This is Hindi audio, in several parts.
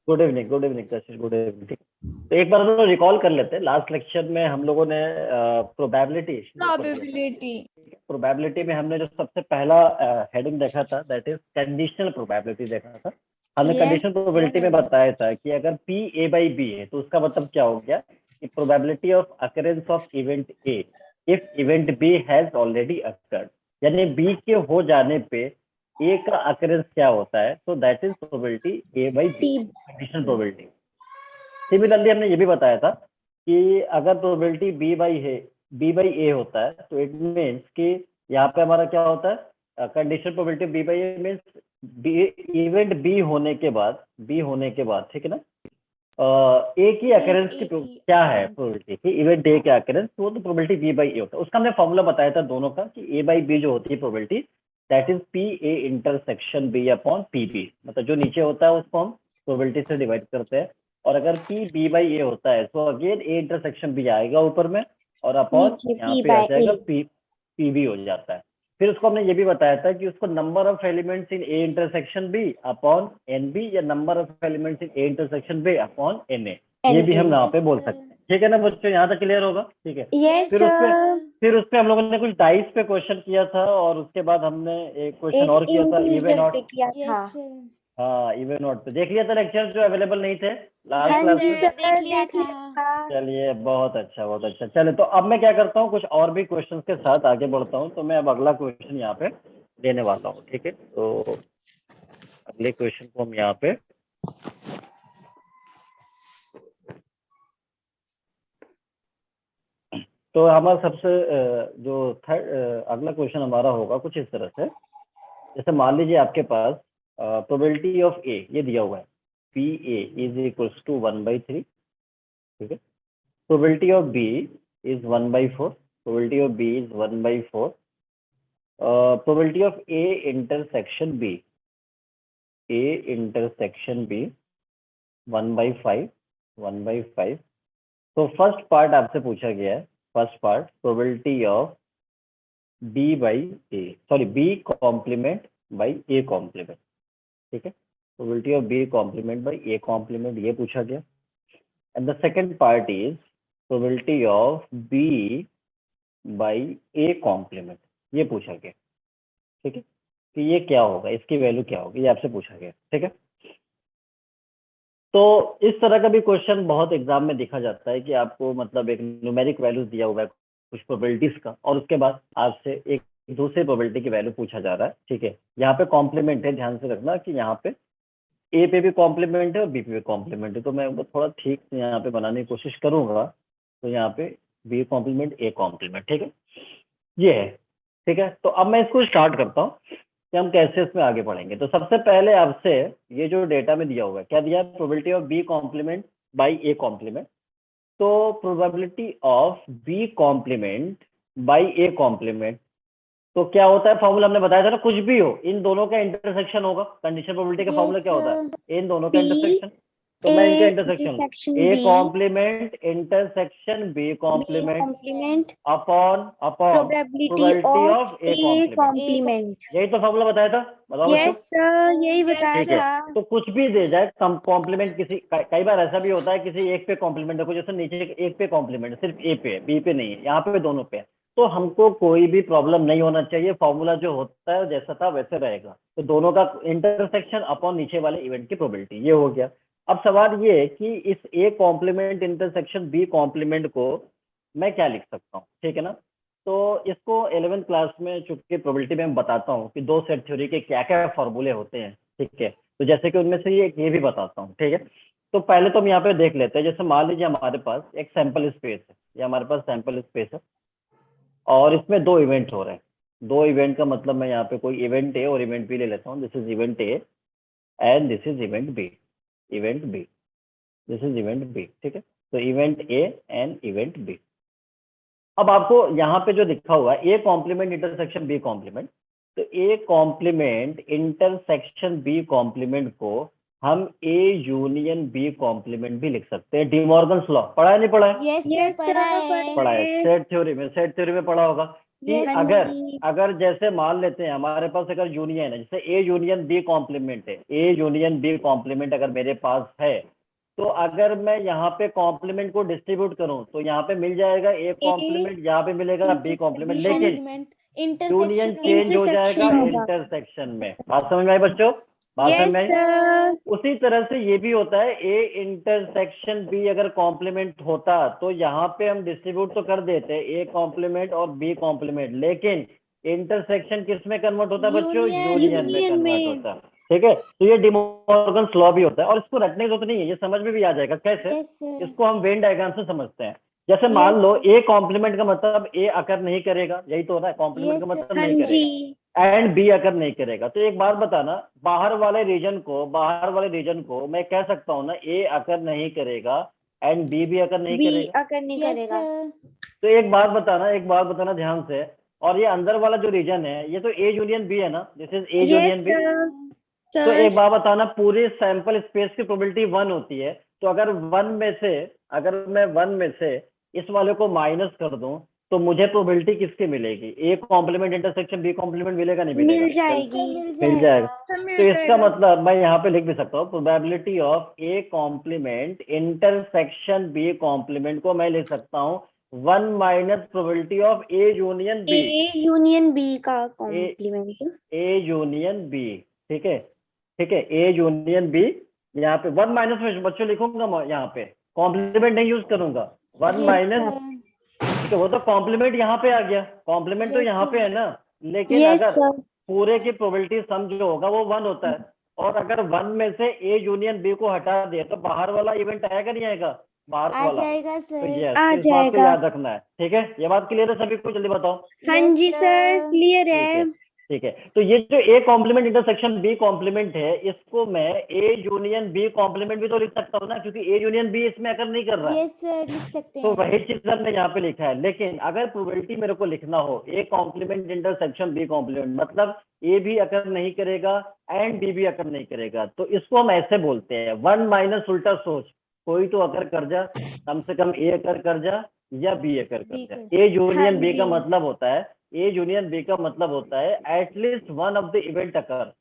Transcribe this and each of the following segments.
गुड इवनिंग कशिश, गुड इवनिंग। ठीक, तो एक बार हम लोग रिकॉल कर लेते हैं। लास्ट लेक्चर में हम लोगों ने प्रोबेबिलिटी। प्रोबेबिलिटी में हमने जो सबसे पहला हेडिंग देखा था, दैट इज कंडीशनल प्रोबेबिलिटी देखा था। हमने कंडीशनल प्रोबेबिलिटी में बताया था कि अगर P A/B है तो उसका मतलब क्या हो गया कि probability of occurrence of event A if event B has already occurred, यानी B के हो जाने पे A का अकरेंस क्या होता है, तो that is probability A/B, conditional probability. Similarly हमने ये भी बताया था कि अगर प्रोबेबिलिटी B/A होता है तो इट मीन्स कि यहाँ पे हमारा क्या होता है, conditional probability B/A means event B होने के बाद, ठीक है ना, ए की अकरेंस की क्या है प्रोबेबिलिटी कि इवेंट ए के अकरेंस, वो तो प्रोबेबिलिटी B/A होता है। उसका हमने फॉर्मूला बताया था दोनों का कि A/B जो होती है probability, that is PA intersection B upon PB, मतलब जो नीचे होता है उसको हम प्रोबेबिलिटी से डिवाइड करते हैं, और अगर P B/A होता है तो अगेन A इंटरसेक्शन B आएगा ऊपर में, और अपॉन यहाँ पे आ जाएगा PB हो जाता है। फिर उसको हमने ये भी बताया था कि उसको number of elements in A intersection B upon NB या number of elements in A intersection B upon NA, ये भी हम यहाँ पे बोल सकते हैं। ठीक है ना बच्चों, यहाँ तक क्लियर होगा? ठीक है। फिर उसपे हम लोगों ने कुछ डाइस पे क्वेश्चन किया था, और उसके बाद हमने एक क्वेश्चन और किया था इवन ऑट। हाँ, इवन ऑट पे देख लिया था लेक्चर जो अवेलेबल नहीं थे लास्ट क्लास में। चलिए, बहुत अच्छा बहुत अच्छा। चलिए, तो अब मैं क्या करता हूँ, कुछ और भी क्वेश्चन के साथ आगे बढ़ता हूँ। तो मैं अब अगला क्वेश्चन यहाँ पे देने वाला हूँ। ठीक है, तो अगले क्वेश्चन को हम यहाँ पे तो हमारा सबसे जो अगला क्वेश्चन हमारा होगा कुछ इस तरह से। जैसे मान लीजिए आपके पास प्रोबेबिलिटी ऑफ ए ये दिया हुआ है, PA इज इक्वल्स टू 1/3। ठीक है, probability of B is 1/4, probability of B is 1/4, probability of A intersection B 1/5, 1/5। तो फर्स्ट पार्ट आपसे पूछा गया है, first part probability of B complement by A complement. ठीक है, probability of B complement by A complement ये पूछा गया। And the second part is probability of B by A complement, ये पूछा गया। ठीक है, कि ये क्या होगा, इसकी वैल्यू क्या होगी, ये आपसे पूछा गया। ठीक है, तो इस तरह का भी क्वेश्चन बहुत एग्जाम में देखा जाता है कि आपको मतलब एक न्यूमेरिक वैल्यूज दिया हुआ है कुछ प्रोबेबिलिटीज का, और उसके बाद आपसे एक दूसरे प्रोबेबिलिटी की वैल्यू पूछा जा रहा है। ठीक है, यहाँ पे कॉम्प्लीमेंट है, ध्यान से रखना कि यहाँ पे ए पे भी कॉम्प्लीमेंट है और बी पे भी कॉम्प्लीमेंट है। तो मैं वो थोड़ा ठीक से यहाँ पे बनाने की कोशिश करूंगा। तो यहाँ पे बी कॉम्प्लीमेंट ए कॉम्प्लीमेंट, ठीक है, ये है। ठीक है, तो अब मैं इसको स्टार्ट करता हूँ कि हम कैसे इसमें आगे बढ़ेंगे। तो सबसे पहले आपसे ये जो डेटा में दिया हुआ है, क्या दिया है, probability of B complement by A complement. तो probability of B complement by A complement, तो क्या होता है, फॉर्मूला हमने बताया था ना, कुछ भी हो इन दोनों का इंटरसेक्शन होगा। कंडीशन प्रोबेबिलिटी का फॉर्मूला क्या होता है, इन दोनों का इंटरसेक्शन। तो मैं इनका intersection A complement intersection B complement upon probability of A complement, यही तो फॉर्मूला बताया था। बताओ बच्चों। यही बताया ठीक है, तो कुछ भी दे जाए कॉम्प्लीमेंट, किसी कई बार ऐसा भी होता है किसी एक पे कॉम्प्लीमेंट है, जैसे नीचे एक पे कॉम्प्लीमेंट सिर्फ ए पे है, बी पे नहीं है, यहाँ पे दोनों पे है। तो हमको कोई भी प्रॉब्लम नहीं होना चाहिए, फॉर्मूला जो होता है जैसा था वैसे रहेगा। तो दोनों का इंटरसेक्शन अपॉन नीचे वाले इवेंट की प्रोबेबिलिटी, ये हो गया। अब सवाल ये है कि इस A complement intersection B complement को मैं क्या लिख सकता हूँ। ठीक है ना, तो इसको 11th क्लास में चूंकि प्रोबेबिलिटी में मैं बताता हूँ कि दो सेट थ्योरी के क्या क्या फॉर्मूले होते हैं। ठीक है, तो जैसे कि उनमें से ये भी बताता हूँ। ठीक है, तो पहले तो हम यहाँ पे देख लेते हैं। जैसे मान लीजिए हमारे पास एक सैंपल स्पेस है, ये हमारे पास सैंपल स्पेस है, और इसमें दो इवेंट हो रहे हैं। दो इवेंट का मतलब मैं यहाँ पे कोई इवेंट ए और इवेंट बी ले लेता हूँ। This is event A and this is event B, event B, this is event B. ठीक है, तो event A and event B. अब आपको यहाँ पे जो लिखा हुआ है A complement intersection B complement, तो A complement intersection B complement को हम ए यूनियन बी कॉम्प्लीमेंट भी लिख सकते हैं। डी मॉर्गन्स लॉ पढ़ा है नहीं पढ़ा है? यस सर पढ़ा है, सेट थ्योरी में पढ़ा होगा कि Yes, अगर जी। अगर जैसे मान लेते हैं हमारे पास अगर यूनियन है, जैसे ए यूनियन बी कॉम्प्लीमेंट है, ए यूनियन बी कॉम्प्लीमेंट अगर मेरे पास है, तो अगर मैं यहाँ पे कॉम्प्लीमेंट को डिस्ट्रीब्यूट करूं तो यहाँ पे मिल जाएगा ए कॉम्प्लीमेंट, यहाँ पे मिलेगा बी कॉम्प्लीमेंट, लेकिन यूनियन चेंज हो जाएगा इंटरसेक्शन होगा। इंटरसेक्शन में। बात समझ में आई बच्चों? बात समझ यस में आई? सर। उसी तरह से ये भी होता है, ए इंटरसेक्शन बी अगर कॉम्प्लीमेंट होता तो यहाँ पे हम डिस्ट्रीब्यूट तो कर देते ए कॉम्प्लीमेंट और बी कॉम्प्लीमेंट, लेकिन इंटरसेक्शन किस में कन्वर्ट होता है बच्चों? यूनियन में यूनियन कन्वर्ट में। होता है। ठीक है, तो ये डिमॉर्गन्स लॉ भी होता है और इसको रटने की जरूरत नहीं है, ये समझ में भी आ जाएगा। कैसे? इसको हम वेन डायग्राम से समझते हैं। जैसे मान लो ए कॉम्प्लीमेंट का मतलब ए अकर नहीं करेगा, यही तो होता है, कॉम्प्लीमेंट का मतलब हाँ नहीं जी। करेगा, एंड बी अकर नहीं करेगा। तो एक बात बताना, बाहर वाले रीजन को मैं कह सकता हूँ ना ए अकर नहीं करेगा एंड बी भी अकर नहीं बी करेगा। अकर नहीं करेगा। तो एक बात बताना ध्यान से, और ये अंदर वाला जो रीजन है ये तो ए यूनियन बी है ना, this is A yes union B. Sir. तो एक बात बताना, पूरे सैंपल स्पेस की प्रोबेबिलिटी 1 होती है, तो अगर मैं वन में से इस वाले को माइनस कर दूं तो मुझे प्रोबेबिलिटी किसकी मिलेगी? A complement intersection B complement मिलेगा नहीं मिलेगा? मिल जाएगी। मिल जाएगा। तो इसका मतलब मैं यहाँ पे लिख भी सकता हूँ, probability of A complement intersection B complement को मैं लिख सकता हूँ 1 minus probability of A union B. A union B का कॉम्प्लीमेंट। ए यूनियन बी, ठीक है, ठीक है, ए यूनियन बी। यहाँ पे 1 माइनस में बच्चों लिखूंगा, मैं यहाँ पे कॉम्प्लीमेंट नहीं यूज करूंगा, 1 माइनस। ठीक है, वो तो कॉम्प्लीमेंट यहाँ पे आ गया, कॉम्प्लीमेंट तो यहाँ पे है ना, लेकिन यस अगर सर। पूरे की प्रोबेबिलिटी सम जो होगा वो 1 होता है, और अगर 1 में से ए यूनियन बी को हटा दिया तो बाहर वाला इवेंट आएगा नहीं आएगा? बाहर वाला। तो यस, आ तो इस बात को जाएगा। याद रखना है। ठीक है, ये बात क्लियर है सभी को? जल्दी बताओ। हाँ जी सर, क्लियर ठीक है। है, ठीक है। तो ये जो A complement intersection B complement है, इसको मैं ए यूनियन बी कॉम्प्लीमेंट भी तो लिख सकता हूँ ना, क्योंकि ए यूनियन बी इसमें अगर नहीं कर रहा है। लिख सकते तो वही चीज हमने यहाँ पे लिखा है, लेकिन अगर प्रोबेबिलिटी मेरे को लिखना हो A complement intersection B complement, मतलब ए भी अकर नहीं करेगा एंड बी भी अकर नहीं करेगा, तो इसको हम ऐसे बोलते हैं 1 माइनस उल्टा सोच, कोई तो अकर कर जा, कम से कम ए अकर कर जा या बी अकर कर जा। ए यूनियन बी का मतलब होता है, ए यूनियन बी का मतलब होता है at least one of the event occur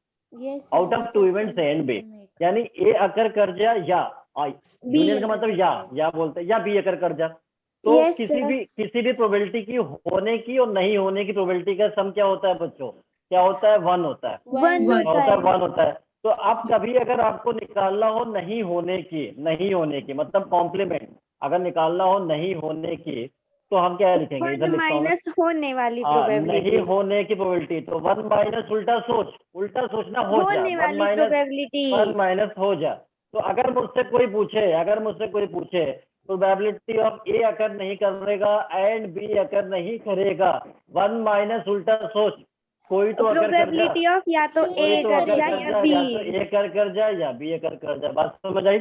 out of 2 events A and B, यानी ए अकर कर जा या यूनियन का मतलब या बोलते हैं, या बी अकर कर जा। तो Yes, किसी भी प्रोबेबिलिटी की होने की और नहीं होने की प्रोबेबिलिटी का सम क्या होता है बच्चों? क्या होता है? 1 होता है। 1 होता है। 1 होता है। तो अब कभी अगर आपको निकालना हो नहीं होने की मतलब कॉम्प्लीमेंट अगर निकालना हो नहीं होने की, तो हम क्या लिखेंगे? इधर 1 लिखता हूँ मैं, माइनस होने वाली नहीं प्रोबेबिलिटी। होने की प्रोबेबिलिटी, तो 1 माइनस उल्टा सोचना हो जा, होने 1 वाली प्रोबेबिलिटी। माइनस हो जा। तो अगर मुझसे कोई पूछे प्रोबेबिलिटी ऑफ ए अकर नहीं करेगा एंड बी अकर नहीं करेगा, 1 माइनस उल्टा सोच, कोई तो अकर कर जा, प्रोबेबिलिटी ऑफ या तो कोई ए तो कर अकर जा कर या जा, बी। या तो ए कर जा या बी अकर कर जा। बात समझ आई?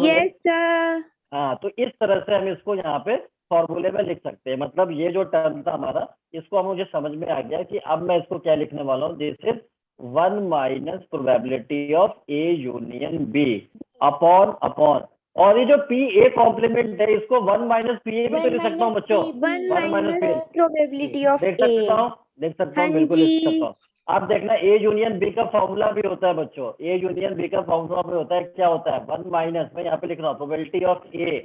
Yes sir. हाँ, तो इस तरह से हम इसको यहाँ पे फॉर्मूले में लिख सकते हैं। मतलब ये जो टर्म था हमारा, इसको अब मुझे समझ में आ गया कि अब मैं इसको क्या लिखने वाला हूँ, this is 1 minus probability of A union B upon और ये जो पी ए कॉम्प्लीमेंट है इसको 1 माइनस पी ए भी तो लिख सकता हूँ बच्चों। 1 माइनस प्रोबेबिलिटी ऑफ देख ए। सकता हूँ, बिल्कुल लिख सकता हूँ। आप देखना, ए यूनियन बी का फॉर्मूला भी होता है बच्चों, ए यूनियन बी का फॉर्मूला भी होता है, क्या होता है? 1 माइनस, मैं यहाँ पे लिख रहा हूँ, probability of A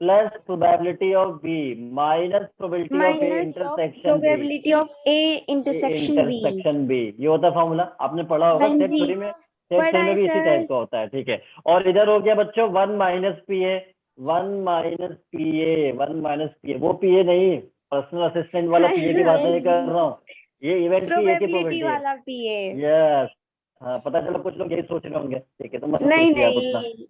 plus probability of B minus probability of A intersection B, ये होता है फॉर्मूला। आपने पढ़ा होगा हाँ सेट जी, थ्योरी में, सेट पढ़ा थ्योरी में है भी इसी सर। टाइप का होता है। ठीक है, और इधर हो गया बच्चों 1 माइनस पी ए, 1 माइनस पी ए, वो पी ए नहीं, पर्सनल असिस्टेंट वाला पी ए की बात नहीं कर रहा हूँ, ये इवेंट की ए की प्रोबेबिलिटी प्रोबेबिलिटी है। वाला पीए। यस, हाँ, पता चला कुछ लोग यही सोच रहे होंगे। ठीक है, तो मत नहीं सोचिए आप उतना। नहीं।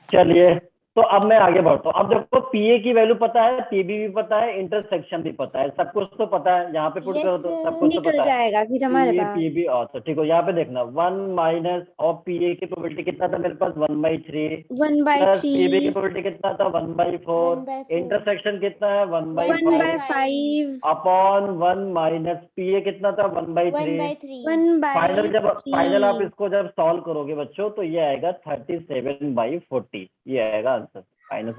चलिए, तो अब मैं आगे बढ़ता हूँ। अब देखो, पीए की वैल्यू पता है, पीबी भी पता है, इंटरसेक्शन भी पता है, सब कुछ तो पता है। यहाँ पे पुट करो तो सब कुछ तो निकल पता है। जाएगा फिर हमारे पीए पास। पीबी और तो ठीक हो, यहाँ पे देखना 1 माइनस और पीए की प्रोबेबिलिटी कितना था मेरे पास? 1/3 प्लस पीबी की 1/3। प्रोबेबिलिटी कितना था? 1/4। इंटरसेक्शन कितना है? 1/5 1/5। अपॉन 1 माइनस पीए कितना था? 1/3। फाइनल आप 1/3। इसको जब सॉल्व करोगे बच्चों तो ये आएगा 37/40, ये आएगा आंसर। फाइनल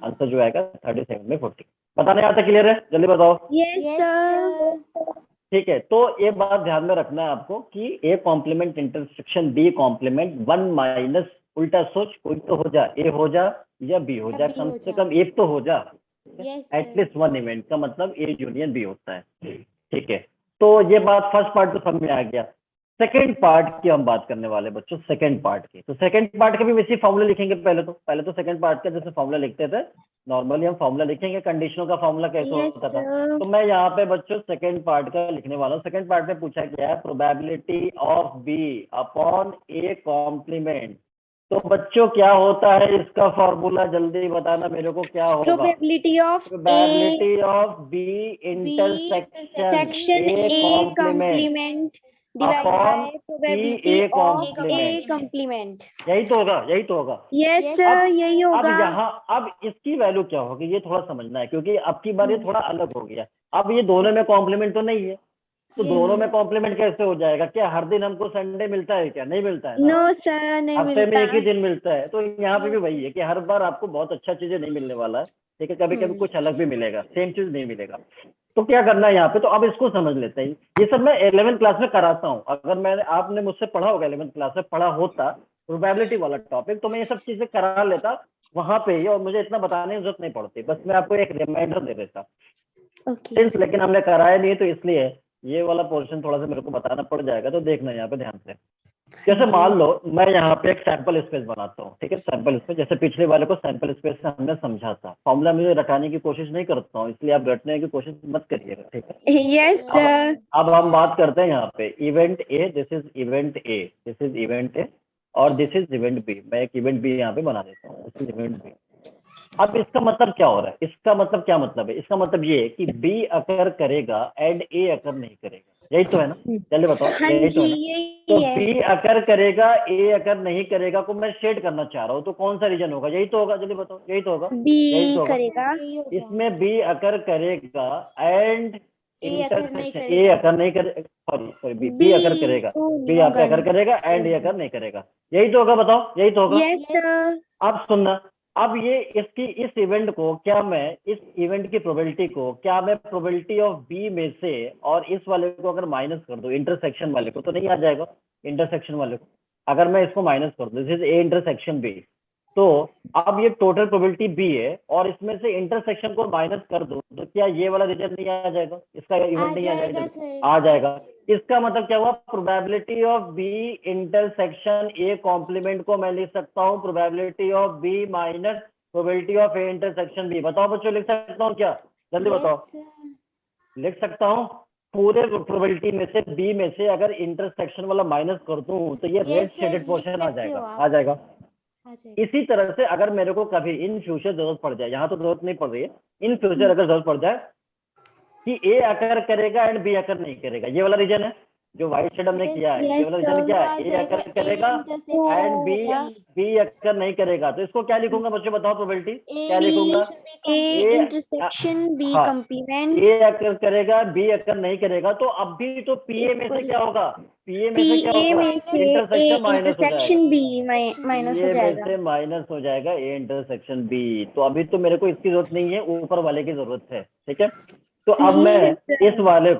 आंसर जो आएगा 37/40। बताने आता क्लियर है? जल्दी बताओ। Yes, sir. ठीक है, तो ये बात ध्यान में रखना है आपको कि A complement intersection B complement 1 minus, उल्टा सोच, कोई तो हो जा, ए हो जा या बी हो जा, कम से कम एक तो हो जा। एटलीस्ट वन इवेंट का मतलब ए यूनियन बी होता है। ठीक है, तो ये बात फर्स्ट पार्ट तो समझ में आ गया। सेकेंड पार्ट की हम बात करने वाले बच्चों, सेकेंड पार्ट की। तो सेकेंड पार्ट के भी वैसे फॉर्मूला लिखेंगे। पहले तो सेकेंड पार्ट का जैसे फॉर्मूला लिखते थे नॉर्मली, हम फॉर्मूला लिखेंगे। कंडीशनल का फॉर्मूला कैसे Yes, होता था, sir. तो मैं यहाँ पे बच्चों सेकेंड पार्ट का लिखने वाला हूँ। सेकेंड पार्ट में पूछा गया है probability of B upon A complement. तो बच्चों क्या होता है इसका फॉर्मूला, जल्दी बताना मेरे को, क्या होगा? Probability of A probability of B intersection section A A complement complement divided upon by P probability A of A complement. complement. यही तो होगा, यही तो होगा। Yes, sir. यही अब होगा. यहाँ अब इसकी वैल्यू क्या होगी ये थोड़ा समझना है, क्योंकि अब की बार ये थोड़ा अलग हो गया। अब ये दोनों में कॉम्प्लीमेंट तो नहीं है, तो दोनों में कॉम्प्लीमेंट कैसे हो जाएगा? क्या हर दिन हमको संडे मिलता है क्या? नहीं मिलता है ना। No, sir. नहीं हफ्ते में मिलता. एक ही दिन मिलता है। तो यहाँ पे भी वही है कि हर बार आपको बहुत अच्छा चीजें नहीं मिलने वाला है। ठीक है, कभी कभी कुछ अलग भी मिलेगा, सेम चीज नहीं मिलेगा। तो क्या करना है यहाँ पे, तो अब इसको समझ लेते हैं। ये सब मैं 11th क्लास में कराता हूँ। अगर मैंने आपने मुझसे पढ़ा होगा 11th क्लास में पढ़ा होता प्रोबेबिलिटी वाला टॉपिक, तो मैं ये सब चीजें करा लेता वहां पे ही, और मुझे इतना बताने की जरूरत नहीं पड़ती। बस मैं आपको एक रिमाइंडर दे देता। Okay. लेकिन हमने कराया नहीं, तो इसलिए ये वाला पोर्शन थोड़ा सा मेरे को बताना पड़ जाएगा। तो देखना यहाँ पे ध्यान से। जैसे मान लो मैं यहाँ पे एक सैंपल स्पेस बनाता हूँ। ठीक है, सैंपल स्पेस, जैसे पिछले वाले को सैंपल स्पेस से हमने समझा था। फॉर्मूला मुझे रटाने की कोशिश नहीं करता हूँ, इसलिए आप रटने की कोशिश मत करिएगा। ठीक है, Yes, sir. अब हम बात करते हैं यहाँ पे event A, this is event A, this is event ए, और दिस इज इवेंट बी। मैं एक इवेंट बी यहाँ पे बना देता हूँ, दिस इज इवेंट बी। अब इसका मतलब क्या हो रहा है? इसका मतलब क्या मतलब है? इसका मतलब ये है कि बी अकर करेगा एंड ए अकर नहीं करेगा। यही तो है ना? चलिए बताओ, हाँ यही तो जी, है ना? यही तो है. बी अकर करेगा ए अकर नहीं करेगा को मैं शेड करना चाह रहा हूँ, तो कौन सा रीजन होगा? यही तो होगा। जल्दी बताओ, यही तो होगा, यही B तो होगा। करेगा. इसमें बी अकर करेगा एंड इंटरसेक्शन ए अकर नहीं करेगा, सॉरी बी B अकर करेगा, तो बी नहीं यहाँ पे होगा. अकर करेगा एंड ए अकर नहीं करेगा। यही तो होगा, बताओ, यही तो होगा। Yes, sir. अब सुनना, अब ये इसकी इस इवेंट को क्या मैं इस इवेंट की प्रोबेबिलिटी को क्या मैं प्रोबेबिलिटी ऑफ बी में से और इस वाले को अगर माइनस कर दूं, इंटरसेक्शन वाले को, तो नहीं आ जाएगा इंटरसेक्शन वाले को। अगर मैं इसको माइनस कर दूं, this is A intersection B, तो अब ये टोटल प्रोबेबिलिटी बी है और इसमें से इंटरसेक्शन को माइनस कर दूं, तो क्या ये वाला रीजन नहीं आ जाएगा? इसका इवेंट नहीं आ जाएगा? आ जाएगा। इसका मतलब क्या हुआ? Probability of B intersection A complement को मैं लिख सकता हूँ probability of B minus probability of A intersection B. बताओ बच्चों, लिख सकता हूँ क्या? जल्दी बताओ। लिख सकता हूँ। पूरे प्रोबेबिलिटी में से बी में से अगर इंटरसेक्शन वाला माइनस कर दूं, तो ये रेड शेडेड पोर्शन आ जाएगा, आ जाएगा। इसी तरह से अगर मेरे को कभी इन फ्यूचर जरूरत पड़ जाए, यहाँ तो जरूरत नहीं पड़ रही है, इन फ्यूचर अगर जरूरत पड़ जाए कि ए अकर करेगा एंड बी अकर नहीं करेगा, ये वाला रीजन है जो व्हाइट शेड हमने किया है। ये वाला रीजन क्या है? ए अकर करेगा एंड बी अकर नहीं करेगा। तो इसको क्या लिखूंगा बच्चों, बताओ प्रोबेबिलिटी क्या लिखूंगा? A intersection B हाँ, complement. ए अकर करेगा बी अकर नहीं करेगा, तो अब भी तो पीए में से क्या होगा? पीए में से क्या PA होगा? में से A इंटरसेक्शन माइनस हो जाएगा, intersection B माइनस हो ये में जाएगा. से माइनस हो जाएगा ए इंटरसेक्शन बी। तो अभी तो मेरे को इसकी जरूरत नहीं है, ऊपर वाले की जरूरत है। ठीक है, तो अब मैं इस वाले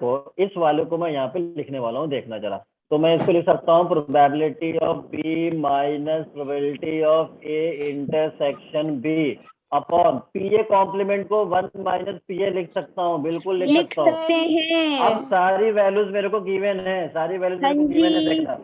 को मैं यहाँ पे लिखने वाला हूँ, देखना जरा। तो मैं इसको लिख सकता हूँ probability of B minus probability of A intersection B upon PA complement को 1 माइनस पीए लिख सकता हूँ, बिल्कुल लिख लिख सकता हूँ। सकते हैं. अब सारी वैल्यूज मेरे को गिवन है, सारी वैल्यूज हाँ मेरे को गिवन है। जी. देखना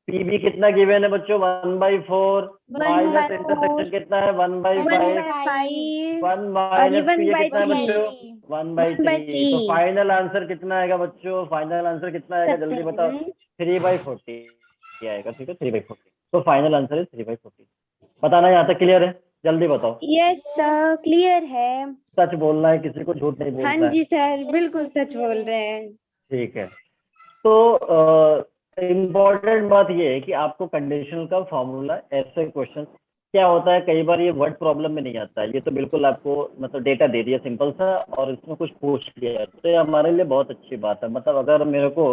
पीबी कितना गिवन है बच्चों? 1/4 माइनस इंटरसेक्शन कितना है? 1/5 1/5 1 और माइनस ये पीए कितना है 1/3. बच्चों? 1/3। तो फाइनल आंसर कितना आएगा बच्चों? फाइनल आंसर कितना आएगा जल्दी बताओ? 3/40 आएगा। ठीक है, 3/40। तो फाइनल आंसर है 3/40। बताना यहाँ तक क्लियर है? जल्दी बताओ। यस सर, क्लियर है. सच बोलना है, किसी को झूठ नहीं बोलना हाँ है। जी सर, बिल्कुल सच बोल रहे हैं. ठीक है, तो इम्पोर्टेंट बात ये है कि आपको कंडीशनल का फॉर्मूला, ऐसे क्वेश्चन क्या होता है, कई बार ये वर्ड प्रॉब्लम में नहीं आता है। ये तो बिल्कुल आपको मतलब डेटा दे दिया सिंपल सा और इसमें कुछ पूछ लिया, तो ये हमारे लिए बहुत अच्छी बात है। मतलब अगर मेरे को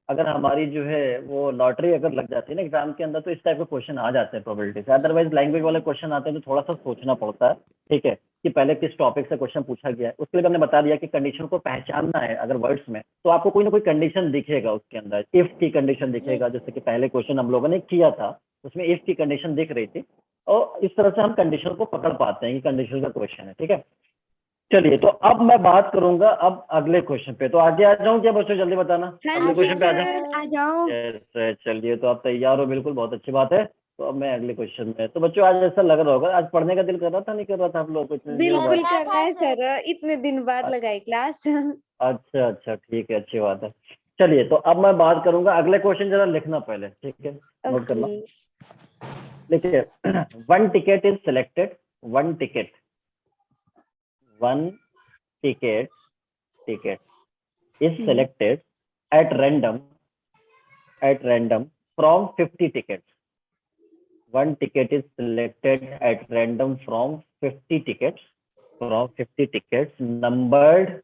अगर हमारी जो है वो लॉटरी अगर लग जाती है ना एग्जाम के अंदर, तो इस टाइप के क्वेश्चन आ जाते हैं प्रोबेबिलिटी से। अदरवाइज लैंग्वेज वाले क्वेश्चन आते हैं तो थोड़ा सा सोचना पड़ता है, ठीक है, कि पहले किस टॉपिक से क्वेश्चन पूछा गया है। उसके लिए हमने बता दिया कि कंडीशन को पहचानना है अगर वर्ड्स में, तो आपको कोई ना कोई कंडीशन दिखेगा उसके अंदर, इफ की कंडीशन दिखेगा, जैसे कि पहले क्वेश्चन हम लोगों ने किया था उसमें इफ की कंडीशन दिख रही थी, और इस तरह से हम कंडीशन को पकड़ पाते हैं कि कंडीशन का क्वेश्चन है, ठीक है। चलिए, तो अब मैं बात करूंगा अब अगले क्वेश्चन पे। तो आगे आ जाऊं क्या बच्चों, जल्दी बताना, हाँ अगले जी क्वेश्चन पे आ जाऊं? सर, आ जाओ। यस, चलिए, तो आप तैयार हो, बिल्कुल, बहुत अच्छी बात है। तो अब मैं अगले क्वेश्चन में, तो बच्चों आज ऐसा लग रहा होगा आज पढ़ने का दिल कर रहा था, नहीं कर रहा था आप लोग को इतने दिनों बाद? बिल्कुल कर रहा है सर, इतने दिन बाद लगाई क्लास। अच्छा अच्छा, ठीक है, अच्छी बात है। चलिए, तो अब मैं बात करूंगा अगले क्वेश्चन, जरा लिखना पहले, ठीक है, नोट करना। ओके। देखिए, one ticket is selected, one ticket, one ticket, ticket is selected at random from 50 tickets. One ticket is selected at random from 50 tickets, numbered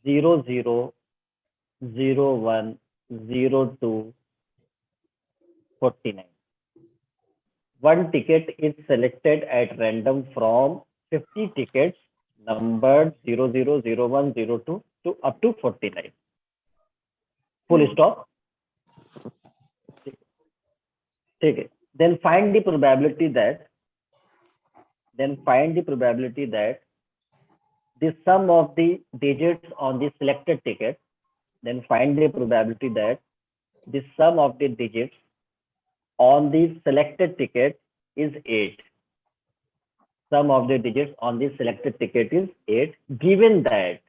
0, 0, 0, 1, 0, 2, 49. One ticket is selected at random from 50 tickets numbered 0, 0, 0, 1, 0, 2 to up to 49. Full stop. ठीक है, then find the probability that the sum of the digits on the selected ticket, then find the probability that the sum of the digits on the selected ticket is 8. Sum of the digits on the selected ticket is 8, given that,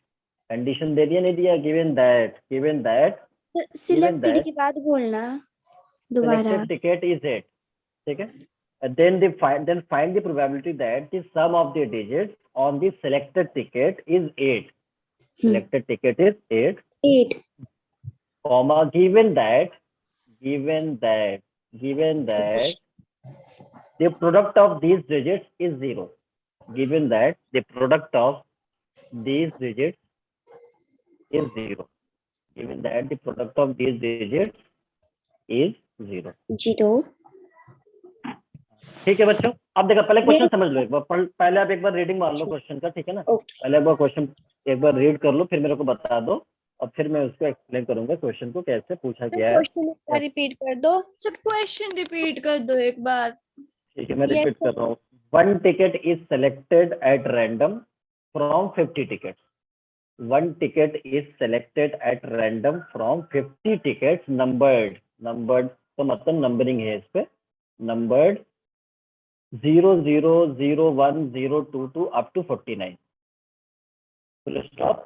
condition दे दिया नहीं दिया, given that सिलेक्टेड के बाद बोलना दोबारा। selected ticket is 8, ठीक है। Then find the probability that the sum of the digits on the selected ticket is 8. Selected ticket is 8, 8 comma, given that the product of these digits is 0. Given that the product of these digits is 0. Given that the product of these digits is 0. 0। ठीक है बच्चों, अब देखो, पहले क्वेश्चन Yes. समझ लो एक बार, पहले आप एक बार रीडिंग मार लो क्वेश्चन का, ठीक है ना। Okay. पहले एक बार क्वेश्चन एक बार रीड कर लो, फिर मेरे को बता दो, और फिर मैं उसको एक्सप्लेन करूंगा क्वेश्चन को कैसे पूछा गया है। क्वेश्चन एक बार रिपीट कर दो। सब क्वेश्चन रिपीट कर दो एक बार। ठीक है, मैं Yes, रिपीट कर रहा हूँ। One ticket is selected at random from 50 tickets. One ticket is selected at random from 50 tickets numbered तो मतलब नंबरिंग है इस पे, numbered 0, 0, 0, 1, 0, 2 to up to 49. Full stop.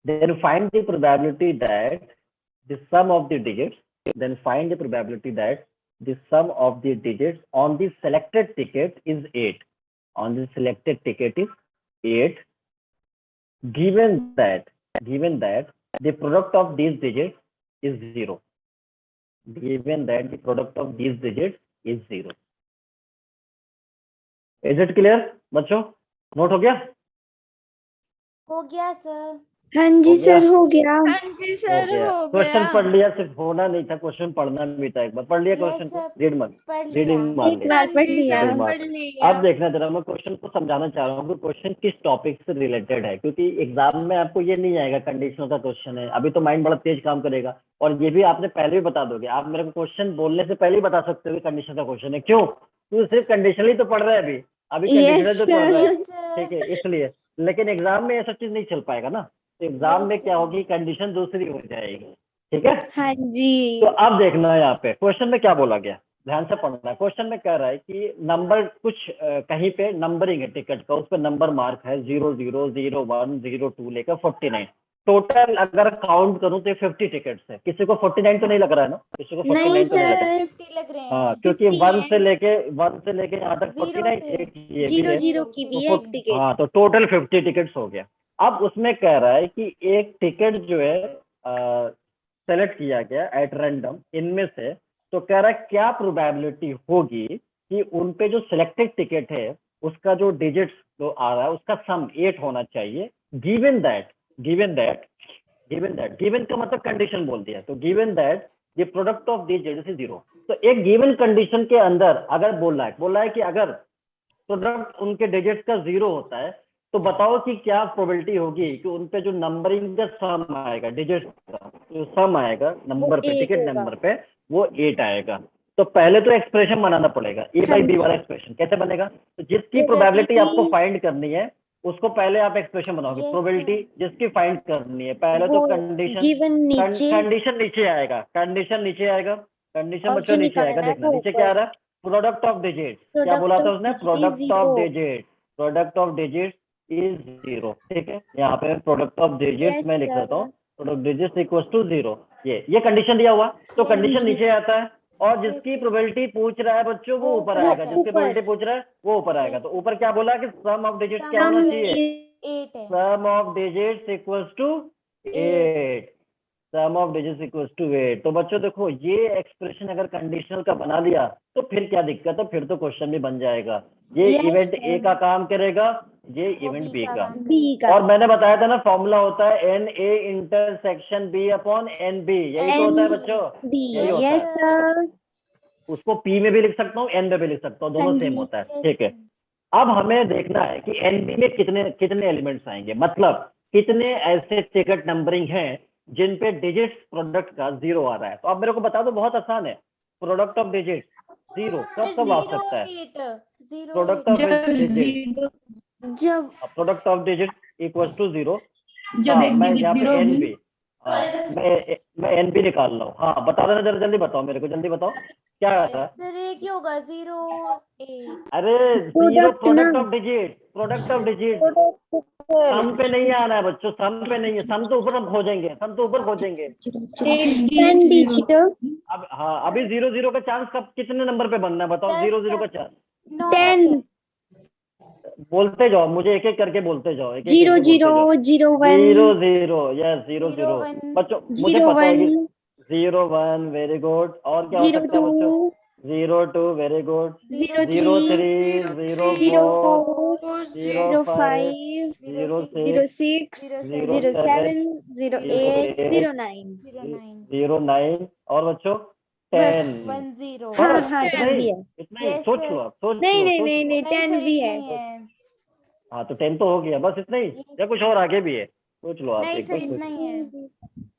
Then find the probability that the sum of the digits. Then find the probability that the sum of the digits on the selected ticket is 8. On the selected ticket is 8. Given that the product of these digits is 0. Given that the product of these digits is 0. Is it clear बच्चों? नोट हो गया? हो गया सर। हाँ जी सर, हो गया। हाँ जी सर, हो गया। क्वेश्चन पढ़ लिया, सिर्फ होना नहीं था, क्वेश्चन पढ़ना भी था। एक बार पढ़ लिया Yes, क्वेश्चन को, sir. रीड मत, पढ़ लिया। रीडिंग मार एक लिया। बार पढ़ जी लिया। सर, रीडिंग मार पढ़ लिया। लिया। अब देखना जरा, मैं क्वेश्चन को समझाना चाह रहा हूँ कि क्वेश्चन किस टॉपिक से रिलेटेड है, क्योंकि एग्जाम में आपको ये नहीं आएगा कंडीशनल का क्वेश्चन है, अभी तो माइंड बड़ा तेज काम करेगा, और ये भी आपने पहले भी बता दोगे। आप मेरे को क्वेश्चन बोलने से पहले ही बता सकते हो कि कंडीशन का क्वेश्चन है। क्यों? तू सिर्फ कंडीशनल ही तो पढ़ रहा है, अभी कंडीशनल Yes, तो पढ़ रहा है, Yes, sir. ठीक है, इसलिए। लेकिन एग्जाम में ऐसा चीज नहीं चल पाएगा ना, तो एग्जाम Yes, में क्या sir. होगी, कंडीशन दूसरी हो जाएगी, ठीक है। हाँ जी। तो अब देखना है यहाँ पे क्वेश्चन में क्या बोला गया, ध्यान से पढ़ना है। क्वेश्चन में कह रहा है कि नंबर कुछ कहीं पे नंबरिंग है टिकट का, उस पर नंबर मार्क है 0, 0, 0, 1, 0, 2 लेकर 49। टोटल अगर काउंट करूं तो 50 टिकट्स है। किसी को 49 तो नहीं लग रहा है ना? किसी को 49 नहीं तो नहीं लग रहा है? सर, 50 लग रहे हैं। हाँ, क्योंकि 50 वन है। से लेके यहाँ तक 49, से। एक ये भी जीरो है, जीरो की भी है एक टिकट। हाँ, तो टोटल 50 टिकट्स हो गया। अब उसमें कह रहा है कि एक टिकट जो है सेलेक्ट किया गया एट रैंडम इनमें से, तो कह रहा है क्या प्रोबेबिलिटी होगी कि उन पे जो सिलेक्टेड टिकट है उसका जो डिजिट्स जो आ रहा है उसका सम 8 होना चाहिए, गिवन दैट गिवन का मतलब कंडीशन बोल दिया, तो given that the product of these digits is 0। तो एक गिवन कंडीशन के अंदर अगर बोल रहा है कि अगर प्रोडक्ट उनके डिजिट्स का 0 होता है तो बताओ कि क्या प्रोबेबिलिटी होगी कि उन पे जो नंबरिंग का सम आएगा, डिजिट्स का जो सम आएगा नंबर पे, टिकट नंबर पे, वो 8 आएगा। तो पहले तो एक्सप्रेशन बनाना पड़ेगा, ए बाई बी वाला एक्सप्रेशन कैसे बनेगा? तो जिसकी प्रोबेबिलिटी आपको फाइंड करनी है उसको पहले आप एक्सप्रेशन बनाओगे। प्रोबेबिलिटी जिसकी फाइंड करनी है पहले तो कंडीशन नीचे आएगा, कंडीशन बच्चों नीचे आएगा। देखना नीचे क्या आ रहा है, प्रोडक्ट ऑफ डिजिट। क्या बोला था उसने? Product of digit, product of digit is 0। ठीक है, यहाँ पे प्रोडक्ट ऑफ डिजिट मैं लिख देता हूँ, प्रोडक्ट डिजिट इक्वल टू 0। ये कंडीशन दिया हुआ, तो कंडीशन नीचे आता है और जिसकी प्रोबेबिलिटी पूछ रहा है बच्चों वो ऊपर आएगा, जिसकी प्रोबेबिलिटी पूछ रहा है वो ऊपर आएगा। तो ऊपर क्या बोला कि सम ऑफ डिजिट्स क्या होना चाहिए? 8 है। Sum of digits equals to 8। Sum of digits equals to 8। तो बच्चों देखो ये एक्सप्रेशन अगर कंडीशनल का बना लिया तो फिर क्या दिक्कत है, फिर तो क्वेश्चन भी बन जाएगा। ये इवेंट ए का काम करेगा, ये इवेंट बी का। और मैंने बताया था ना फॉर्मूला होता है N A intersection B upon N B, यही तो होता है बच्चों, यही होता है। उसको पी में भी लिख सकता हूँ, एन में भी लिख सकता हूँ, दोनों सेम होता है। ठीक है, अब हमें देखना है कि एनबी में कितने एलिमेंट्स आएंगे, मतलब कितने ऐसे टिकट नंबरिंग हैं जिन पे डिजिट्स प्रोडक्ट का 0 आ रहा है। तो अब मेरे को बता दो, बहुत आसान है, प्रोडक्ट ऑफ डिजिट 0 कब आ सकता है? प्रोडक्ट ऑफ डिजिट, जब product of digit equal to 0। जब मैं यहाँ पे एनबी, मैं एनबी निकाल रहा हूँ। हाँ बता देना, जरा जल्दी बताओ मेरे को, जल्दी बताओ क्या आता है? सर ये क्या होगा? 0 8। अरे 0 product of digit, product of digit सम पे नहीं आना है बच्चों, सम पे नहीं है, सम तो ऊपर हम खोजेंगे, सम तो ऊपर खोजेंगे। 10 डिजिट। अब हाँ अभी 0 का चांस कब कितने नंबर पे बनना है बताओ? 0 का चांस 10 बोलते जाओ, मुझे एक एक करके बोलते जाओ, एक एक 0 करके बोलते 0 0 1 0 0 यस 0 0 बच्चों मुझे 0 पता है कि 1 0 1 वेरी गुड। और क्या हो 0 सकता है बच्चों? 2 0 2 वेरी गुड, 0 0 3 3 0 0 4 0 0 5 5 0 0 6 6 0 0 7 7 0 0 8 8 0 9 0 9 और बच्चों 10। 10। हाँ बस हाँ इतना 10 ही, भी है। इतना ही, Yes, सोच sir. लो आप, सोच नहीं लो, नहीं सोच नहीं लो। नहीं 10 भी है। हाँ तो 10 तो हो गया, बस इतना ही या कुछ और आगे भी है? सोच लो आप, नहीं एक सर बार सोच इतना ही है।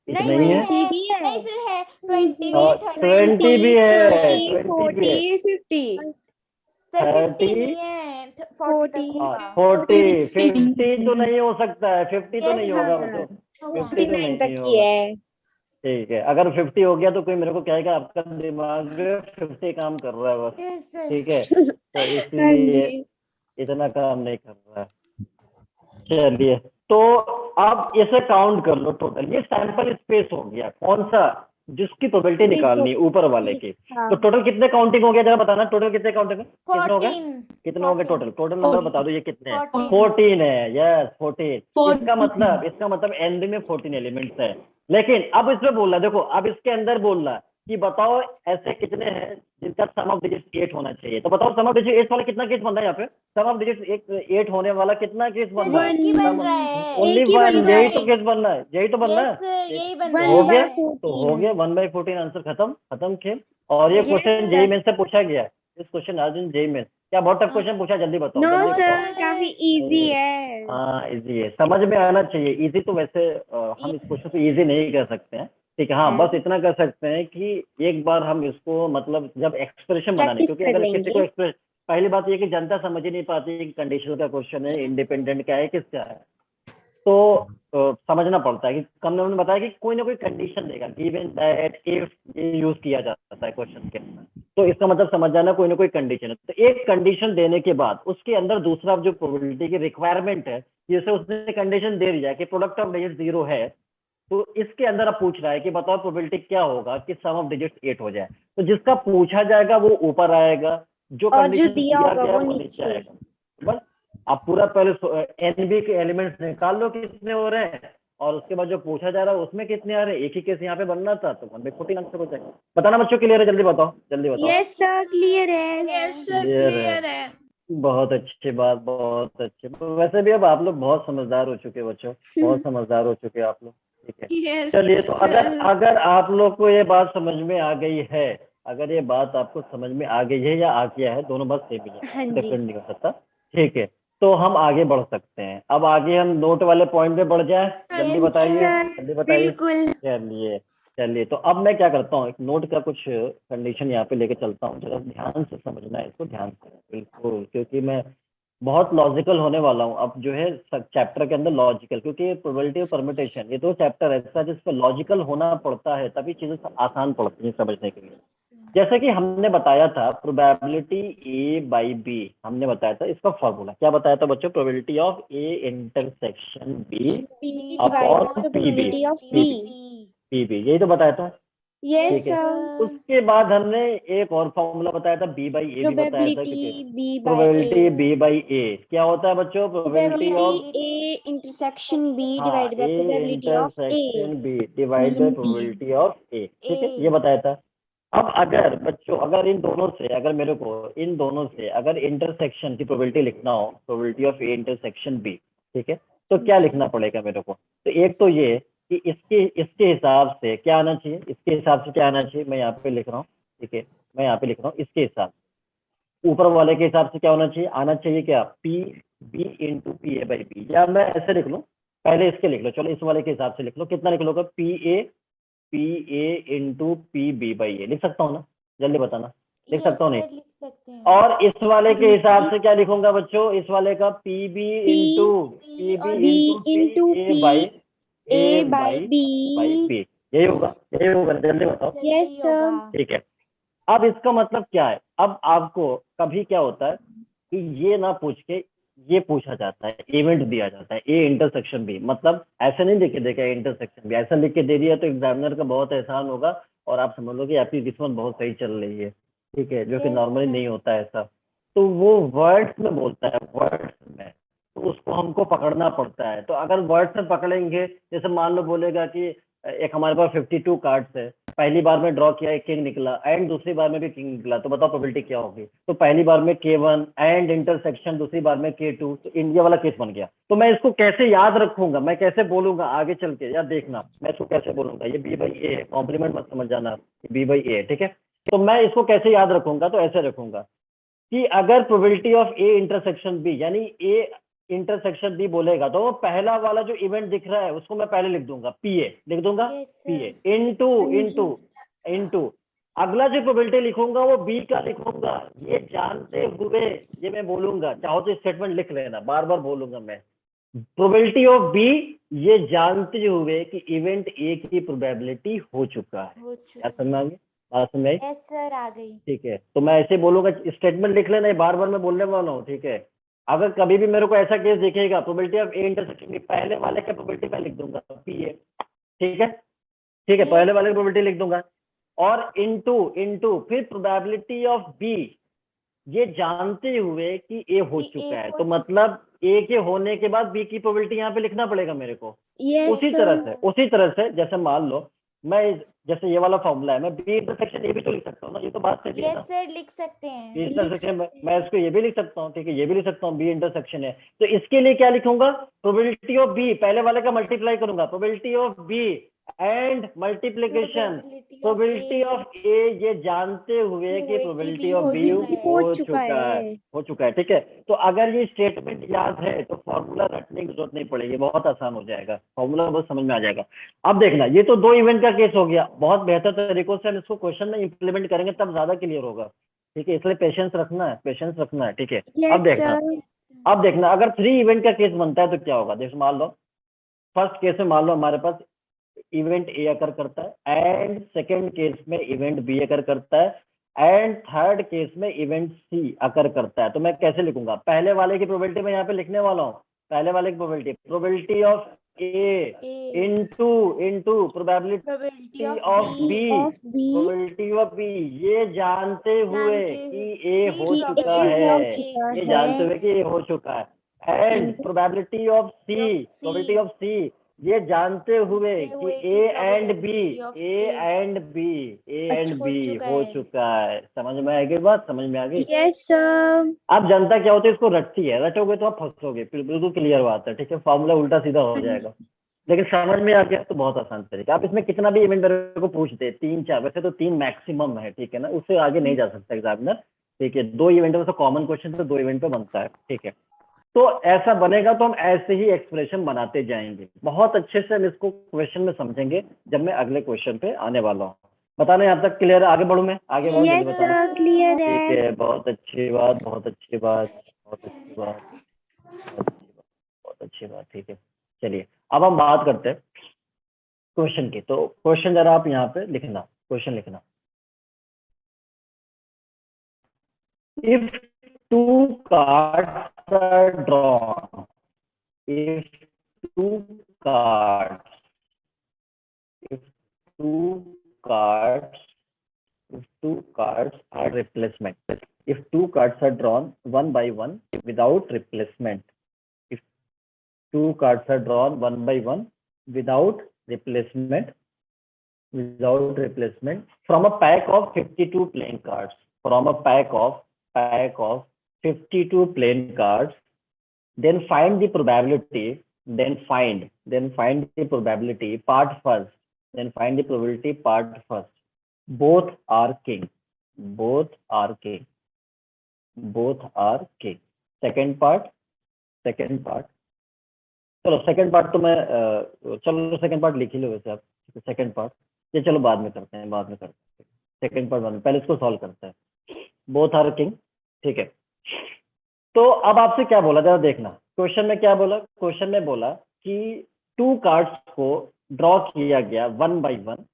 इतना ही है। 20 भी है। नहीं सर है 20 और 20 भी है, 20 भी है, 40 50 सर 50 30 नहीं है 40 तक होगा। 40 50 तो नहीं हो सकता है, 50 तो Yes, नहीं होगा हाँ। बच्चों, 50 तो 49 नहीं तक की होगा। है। ठीक है, अगर 50 हो गया तो कोई मेरे को कहेगा आपका दिमाग 50 काम कर रहा है बस। Yes, sir. ठीक है, तो हाँ इसीलिए जी। इतना काम नहीं कर रहा है। चलिए, तो आप इसे काउंट कर लो टोटल, ये सैंपल स्पेस हो गया, कौन सा? जिसकी प्रोबेबिलिटी निकालनी है ऊपर वाले की। हाँ। तो टोटल कितने काउंटिंग हो गया जरा बताना, टोटल कितने काउंटिंग है? कितने हो गए? 14 कितने हो गए टोटल? टोटल नंबर बता दो ये कितने हैं? 14 14 है, यस 14। इसका मतलब एनबी में 14 एलिमेंट्स है। लेकिन अब इसमें बोल रहा है, देखो अब इसके अंदर बोल रहा है कि बताओ ऐसे कितने हैं जिनका सम ऑफ डिजिट 8 होना चाहिए। तो बताओ सम ऑफ डिजिट 8 वाला कितना केस बन रहा है? यहाँ पे सम ऑफ डिजिट 8 होने वाला कितना केस बन रहा है? एक ही बन रहा है। ओनली एक ही वन, बन रहा यही है। तो केस बनना है, यही तो बनना है। Yes, sir, यही बन तो रहा हो है। गया, 1/14 तो हो गया 1/14 आंसर खत्म खेल। और ये Yes, question sir. JEE main से पूछा गया है, इस क्वेश्चन अर्जुन जेई मेन। क्या बहुत टफ क्वेश्चन पूछा? जल्दी बताओ, नो जल्दी सर बताओ। काफी इजी है। हाँ इजी है, समझ में आना चाहिए। इजी तो वैसे हम इस क्वेश्चन को इजी नहीं कर सकते हैं, ठीक है। हाँ बस इतना कर सकते हैं कि एक बार हम इसको मतलब जब एक्सप्रेशन बनाने, Practice क्योंकि कर अगर किसी को लेंगे। एक्सप्रेस, पहली बात ये कि जनता समझ ही नहीं पाती कि कंडीशनल का क्वेश्चन है, इंडिपेंडेंट क्या है, किसका है। तो समझना पड़ता है कि कम ने बताया कि कोई ना कोई कंडीशन देगा, गिवन दैट इफ, ये यूज किया जाता है क्वेश्चन के अंदर। तो इसका मतलब समझ जाना कोई ना कोई कंडीशन है। तो एक कंडीशन देने के बाद उसके अंदर दूसरा जो प्रोबेबिलिटी की रिक्वायरमेंट है, जैसे उसने कंडीशन दे दिया कि प्रोडक्ट ऑफ डिजिट 0 है, तो इसके अंदर अब पूछ रहा है कि बताओ प्रोबेबिलिटी क्या होगा कि सम ऑफ डिजिट्स 8 हो जाए। तो जिसका पूछा जाएगा वो ऊपर आएगा, जो और जो कंडीशन दिया दिया होगा गया वो वो नीचे नीचे। आएगा। बस आप पूरा पहले एनबी के एलिमेंट्स निकाल लो कितने हो रहे हैं, और उसके बाद जो पूछा जा रहा है उसमें कितने आ रहे हैं। एक ही केस यहाँ पे बनना था, तो 1/14 आंसर हो जाएगा। बताना बच्चों, क्लियर है? जल्दी बताओ, जल्दी बताओ। यस सर क्लियर है। Yes, sir, क्लियर clear है। बहुत अच्छी बात, बहुत अच्छी। वैसे भी अब आप लोग बहुत समझदार हो चुके हैं बच्चों, बहुत समझदार हो चुके हैं आप लोग। ठीक है। Yes, चलिए, तो अगर sir. अगर आप लोग को ये बात समझ में आ गई है, अगर ये बात आपको समझ में आ गई है या आ गया है, दोनों बात सेम ही हाँ है, जी. डिफरेंट नहीं हो सकता, ठीक है। तो हम आगे बढ़ सकते हैं। अब आगे हम नोट वाले पॉइंट पे बढ़ जाए, जल्दी Yes, बताइए, sir. जल्दी बताइए। बिल्कुल. चलिए चलिए, तो अब मैं क्या करता हूँ, एक नोट का कुछ कंडीशन यहाँ पे लेके चलता हूँ, जरा ध्यान से समझना है इसको, ध्यान से बिल्कुल, क्योंकि मैं बहुत लॉजिकल होने वाला हूँ अब जो है चैप्टर के अंदर, लॉजिकल, क्योंकि प्रोबेबिलिटी ऑफ परम्यूटेशन ये तो चैप्टर ऐसा है जिसपे लॉजिकल होना पड़ता है, तभी चीजें आसान पड़ती हैं समझने के लिए। जैसे कि हमने बताया था प्रोबेबिलिटी ए बाई बी, हमने बताया था इसका फॉर्मूला, क्या बताया था बच्चों, probability of A intersection B B upon divided by P B, probability of P B. B, यही तो बताया था, Yes, ठीक है। sir. उसके बाद हमने एक और फॉर्मूला बताया था, बी बाई ए भी बताया था, Probability B by probability A. B by A क्या होता है बच्चों, probability of, Probability A intersection B हाँ, divided by A probability of A. Intersection B divide by B. Probability of A, ठीक है, A. ये बताया था। अब अगर बच्चों, अगर इन दोनों से, अगर मेरे को इन दोनों से अगर इंटरसेक्शन की प्रोबेबिलिटी लिखना हो, probability of A intersection B, ठीक है, तो क्या लिखना पड़ेगा मेरे को, तो एक तो ये कि इसके हिसाब से क्या आना चाहिए, इसके हिसाब से क्या आना चाहिए, मैं यहाँ पे लिख रहा हूँ, ठीक है, मैं यहाँ पे लिख रहा हूँ इसके हिसाब, ऊपर वाले के हिसाब से क्या होना चाहिए, आना चाहिए क्या, P B into P A by B, या मैं ऐसे लिख लूँ, पहले इसके लिख लो, चलो इस वाले के हिसाब से लिख लो, कितना लिख लोगे, P A into P B by A, लिख सकता हूँ ना, जल्दी बताना, लिख Yes, सकता हूँ नहीं, sir, लिख सकते हैं। और इस वाले के हिसाब से क्या लिखूंगा बच्चों, इस वाले का P B into P B B into into P A by A A by by B. B, यही होगा, यही होगा, जल्दी बताओ, Sir, Yes, यही sir. होगा। ठीक है। अब इसका मतलब क्या है, अब आपको कभी क्या होता है कि ये ना पूछ के ये पूछा जाता है, इवेंट दिया जाता है, ए इंटरसेक्शन बी, मतलब ऐसे नहीं लिख के देगा ए इंटरसेक्शन बी, ऐसा लिख के दे दिया तो एग्जामिनर का बहुत एहसान होगा और आप समझ लो कि आपकी किस्मत बहुत सही चल रही है, ठीक है, जो कि Yes, नॉर्मली sir. नहीं होता है ऐसा। तो वो वर्ड्स में बोलता है, वर्ड्स में, तो उसको हमको पकड़ना पड़ता है। तो अगर वर्ड्स में पकड़ेंगे, जैसे मान लो बोलेगा कि एक हमारे पास 52 कार्ड्स है, पहली बार में ड्रॉ किया, एक किंग निकला, एंड दूसरी बार में भी किंग निकला, तो बताओ प्रोबेबिलिटी क्या होगी, तो पहली बार में K1 एंड इंटरसेक्शन, दूसरी बार में K2, तो इंडिया वाला केस बन गया। तो मैं इसको कैसे याद रखूंगा, मैं कैसे बोलूंगा आगे चल के, यार देखना मैं इसको कैसे बोलूंगा, ये बी बाई ए है, कॉम्प्लीमेंट मत समझ जाना, बी बाई ए है, ठीक है। तो मैं इसको कैसे याद रखूंगा, तो ऐसे रखूंगा कि अगर probability of A intersection B, यानी ए इंटरसेक्शन बी बोलेगा, तो पहला वाला जो इवेंट दिख रहा है उसको मैं पहले लिख दूंगा, पी ए लिख दूंगा, Yes, पी sir. ए इंटू इंटू इंटू अगला जो प्रोबेबिलिटी लिखूंगा वो बी का लिखूंगा, ये जानते हुए ये मैं बोलूंगा, चाहो तो स्टेटमेंट लिख लेना, बार बार बोलूंगा मैं, प्रोबेबिलिटी ऑफ बी, ये जानते हुए कि इवेंट ए की प्रोबेबिलिटी हो चुका है। हो क्या चुका। समझ में आ गई, बात समझ आई, Yes, sir, आ गई। ठीक है। तो मैं ऐसे बोलूंगा, स्टेटमेंट लिख लेना, ये बार बार मैं बोलने वाला हूँ, ठीक है। अगर कभी भी मेरे को ऐसा केस दिखेगा, probability of A intersection B, पहले वाले का प्रोबेबिलिटी मैं लिख दूंगा पी ए, ठीक है, ठीक है, Yes, पहले वाले की sir. प्रोबेबिलिटी लिख दूंगा, और इनटू इनटू फिर प्रोबेबिलिटी ऑफ बी, ये जानते हुए कि ए हो कि चुका A है, हो तो चुका मतलब ए के होने के बाद बी की प्रोबेबिलिटी यहाँ पे लिखना पड़ेगा मेरे को। Yes, उसी तरह से जैसे मान लो मैं जैसे ये वाला फॉर्मूला है, मैं बी इंटरसेक्शन ये भी तो लिख सकता हूँ ना, ये तो बात सही है Yes, ना, sir, लिख सकते हैं। बी इंटरसेक्शन मैं इसको ये भी लिख सकता हूँ, ठीक है, ये भी लिख सकता हूँ, बी इंटरसेक्शन है, तो इसके लिए क्या लिखूंगा, प्रोबेबिलिटी ऑफ बी, पहले वाले का मल्टीप्लाई करूंगा, probability of B and multiplication probability of A, ये जानते हुए कि प्रोबेबिलिटी ऑफ बी हो चुका है, ठीक है। तो अगर ये स्टेटमेंट याद है तो फॉर्मूला रटने की जरूरत नहीं पड़ेगी, बहुत आसान हो जाएगा, फॉर्मूला बहुत समझ में आ जाएगा। अब देखना, ये तो दो इवेंट का केस हो गया, बहुत बेहतर तरीकों से हम इसको क्वेश्चन में इंप्लीमेंट करेंगे तब ज्यादा क्लियर होगा, ठीक है, इसलिए पेशेंस रखना है, पेशेंस रखना है, ठीक है। अब देखना अगर 3 इवेंट का केस बनता है तो क्या होगा, जैसे मान लो फर्स्ट केस में मान लो हमारे पास इवेंट ए अकर करता है, एंड सेकेंड केस में इवेंट बी अकर करता है, एंड थर्ड केस में इवेंट सी अकर करता है। तो मैं कैसे लिखूंगा, पहले वाले की प्रोबेबिलिटी मैं यहाँ पे लिखने वाला हूँ, पहले वाले की probability of A into probability of B, probability of B, ये जानते हुए कि ए हो चुका है, ये जानते हुए कि ए हो चुका है, एंड प्रोबेबिलिटी ऑफ सी, ये जानते हुए कि ए एंड बी हो चुका है। समझ में आ गई बात, समझ में आ गई। Yes, sir. अब जनता क्या होती है, इसको रटती है, रटोगे तो आप फंसोगे, बिल्कुल क्लियर बात है, ठीक है, फॉर्मूला उल्टा सीधा हो जाएगा। लेकिन समझ में आ गया तो बहुत आसान तरीका। आप इसमें कितना भी इवेंट मेरे को पूछ दे, 3-4, वैसे तो 3 मैक्सिमम है, ठीक है ना, उससे आगे नहीं जा सकता एग्जामिनर, ठीक है। 2 इवेंट में तो कॉमन क्वेश्चन तो 2 इवेंट पे बनता है, ठीक है। तो ऐसा बनेगा तो हम ऐसे ही एक्सप्रेशन बनाते जाएंगे, बहुत अच्छे से हम इसको क्वेश्चन में समझेंगे जब मैं अगले क्वेश्चन पे आने वाला हूँ। बताना यहाँ तक क्लियर है? आगे बढ़ूं मैं? आगे बढ़ूं, जल्दी यस बताना। सर, क्लियर ठीक है। है, बहुत अच्छी बात, बहुत अच्छी बात, बहुत अच्छी बात, बहुत अच्छी बात, बहुत अच्छी बात, ठीक है। चलिए अब हम बात करते हैं क्वेश्चन की। तो क्वेश्चन जरा आप यहाँ पे लिखना, क्वेश्चन लिखना। If 2 cards are drawn, if 2 cards, if 2 cards, if 2 cards are replacement, if 2 cards are drawn one by one without replacement, if 2 cards are drawn one by one without replacement, from a pack of 52 playing cards, from a pack of 52 playing cards, then find the probability, then find the probability part first, then find the probability part first. Both are king, both are king, both are king. Second part, चलो सेकंड पार्ट तो मैं चलो सेकंड पार्ट लिख ही लो वैसे आप, सेकंड पार्ट ये चलो बाद में करते हैं, बाद में करते हैं सेकंड पार्ट, बाद में, पहले इसको सॉल्व करते हैं। बोथ आर किंग, ठीक है। तो अब आपसे क्या बोला जरा देखना, क्वेश्चन में क्या बोला, क्वेश्चन में बोला कि 2 कार्ड्स को ड्रॉ किया गया one by one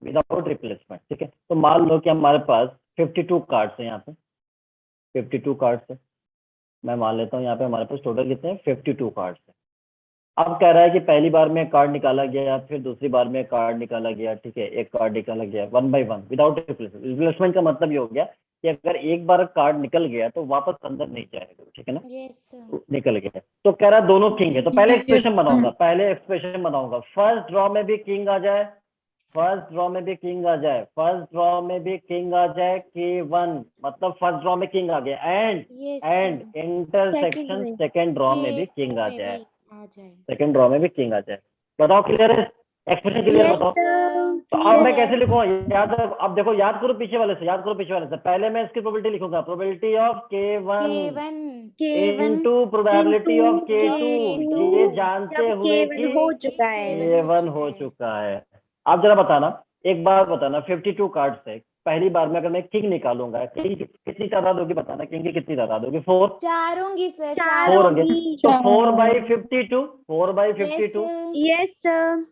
without replacement, ठीक है। तो मान लो कि हमारे पास 52 कार्ड्स है, यहाँ पे 52 कार्ड्स है, मैं मान लेता हूँ यहाँ पे हमारे पास टोटल कितने हैं, 52 कार्ड्स है। अब कह रहा है कि पहली बार में कार्ड निकाला गया, फिर दूसरी बार में कार्ड निकाला गया, ठीक है, एक कार्ड निकाला गया one by one without replacement. Replacement का मतलब ये हो गया कि अगर एक बार कार्ड निकल गया तो वापस अंदर नहीं जाएगा, ठीक है ना, यस निकल गया। तो कह रहा है दोनों किंग है, तो पहले एक्सप्रेशन बनाऊंगा, पहले एक्सप्रेशन बनाऊंगा, फर्स्ट ड्रॉ में भी किंग आ जाए, फर्स्ट ड्रॉ में भी किंग आ जाए, फर्स्ट ड्रॉ में भी किंग आ जाए, K1 मतलब फर्स्ट ड्रॉ में किंग आ गया, एंड इंटरसेक्शन सेकंड ड्रॉ में भी किंग आ जाए, सेकंड ड्रॉ में भी किंग आ जाए। बताओ क्लियर है? Expression clear? यस बताओ। सर, तो अब मैं कैसे लिखूंगा, याद, अब देखो याद करो पीछे वाले से, याद करो पीछे वाले से। पहले मैं इसकी प्रोबेबिलिटी लिखूंगा, probability of K1 into probability of K2, ये जानते जब हुए K1 कि हो चुका है। K1 हो चुका है। आप जरा बताना, एक बात बताना, 52 कार्ड से पहली बार में अगर मैं किंग निकालूंगा, किंग कितनी तादाद होगी बताना, किंग की कितनी तादाद होगी? 4 4 होंगी सर, 4 4 होंगे, होगी। तो 4/52 यस सर।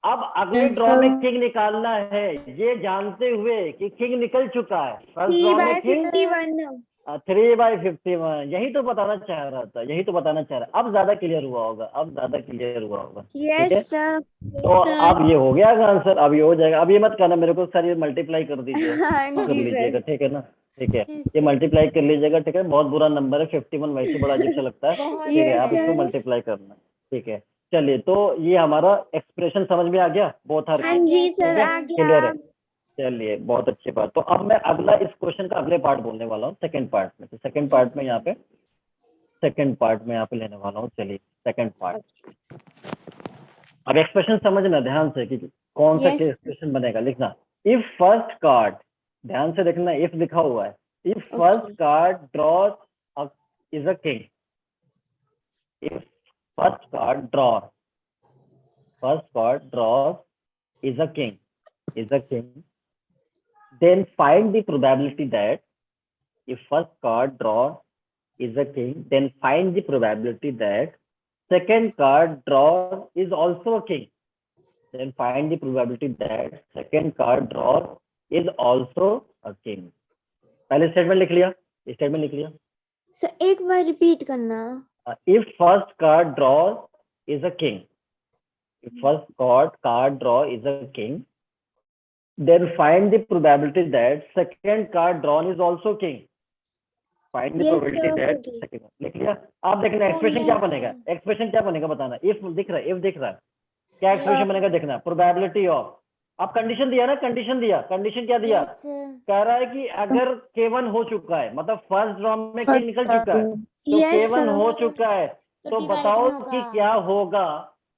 अब अगले ड्रॉ में किंग निकालना है, ये जानते हुए कि किंग निकल चुका है, फर्स्ट ड्रॉ में किंग 3/51। 3/51, यही तो बताना चाह रहा था, यही तो बताना चाह रहा। अब ज्यादा क्लियर हुआ होगा, अब ज्यादा क्लियर हुआ होगा, ठीक है। Yes sir. तो अब ये हो गया आंसर, अब ये हो जाएगा। अब ये मत करना मेरे को सर, ये मल्टीप्लाई कर दीजिए, हाँ कर जी लीजिएगा, सर। ठीक है ना, ठीक है, ये मल्टीप्लाई कर लीजिएगा, ठीक है। बहुत बुरा नंबर है 51, वैसे बड़ा अजीब सा लगता है, बहुत ठीक है, यस आप इसको सर। मल्टीप्लाई करना, ठीक है। चलिए, तो ये हमारा एक्सप्रेशन समझ में आ गया, बोथ आर हाँ किंग, जी ठीक सर, है, आ क्लियर गया। है। चलिए, बहुत अच्छी बात। तो अब मैं अगला इस क्वेश्चन का अगले पार्ट बोलने वाला हूँ, सेकंड पार्ट में। तो सेकंड पार्ट में यहाँ पे, सेकंड पार्ट में यहाँ पे लेने वाला हूँ। चलिए, सेकंड पार्ट। अब एक्सप्रेशन समझना ध्यान से कि कौन सा यस एक्सप्रेशन बनेगा, लिखना। इफ फर्स्ट कार्ड, ध्यान से देखना, इफ लिखा हुआ है, if first card draws is a king, if first card draws is a king, then find the probability that, if first card draw is a king, then find the probability that second card draw is also a king, then find the probability that second card draw is also a king। पहले स्टेटमेंट लिख लिया, स्टेटमेंट लिख लिया। सर एक बार रिपीट करना। If first card draw is a king, if first card draw is a king, then find the probability that second card drawn is also king, find the Yes, probability sir, that okay. second, लिख लिया। आप देखना एक्सप्रेशन क्या बनेगा, एक्सप्रेशन क्या बनेगा बताना। इफ दिख रहा है, इफ दिख रहा है, क्या एक्सप्रेशन बनेगा देखना। प्रोबेबिलिटी ऑफ, आप कंडीशन दिया ना, कंडीशन दिया, कंडीशन क्या दिया, कह रहा है कि अगर K1 हो चुका है, मतलब फर्स्ट ड्रॉ में किंग निकल चुका है, तो Yes, K1 sir. हो चुका है, तो T by बताओ 1 कि होगा। क्या होगा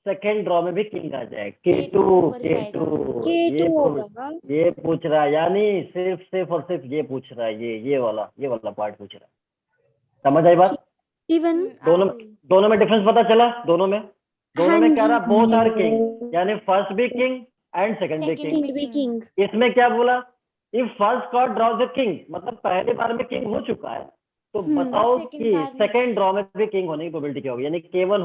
सेकंड ड्रॉ में भी किंग आ जाए, K2 ऊपर K2 K2 ये होगा। ये पूछ रहा है, यानी सिर्फ और सिर्फ ये पूछ रहा है, ये वाला पार्ट पूछ रहा है। समझ आई बात? T1। दोनों दोनों में डिफरेंस पता चला? दोनों में हाँ कह रहा जी। बोथ आर किंग, यानी फर्स्ट भी किंग एंड सेकंड भी किंग। Second भी king। इसमें क्या बोला? If first card draws a king, मतलब पहले बार में किंग हो चुका है, तो बताओ second कि बार में- सेकंड ड्रॉ में भी किंग होने की प्रोबेबिलिटी क्या होगी? यानी K1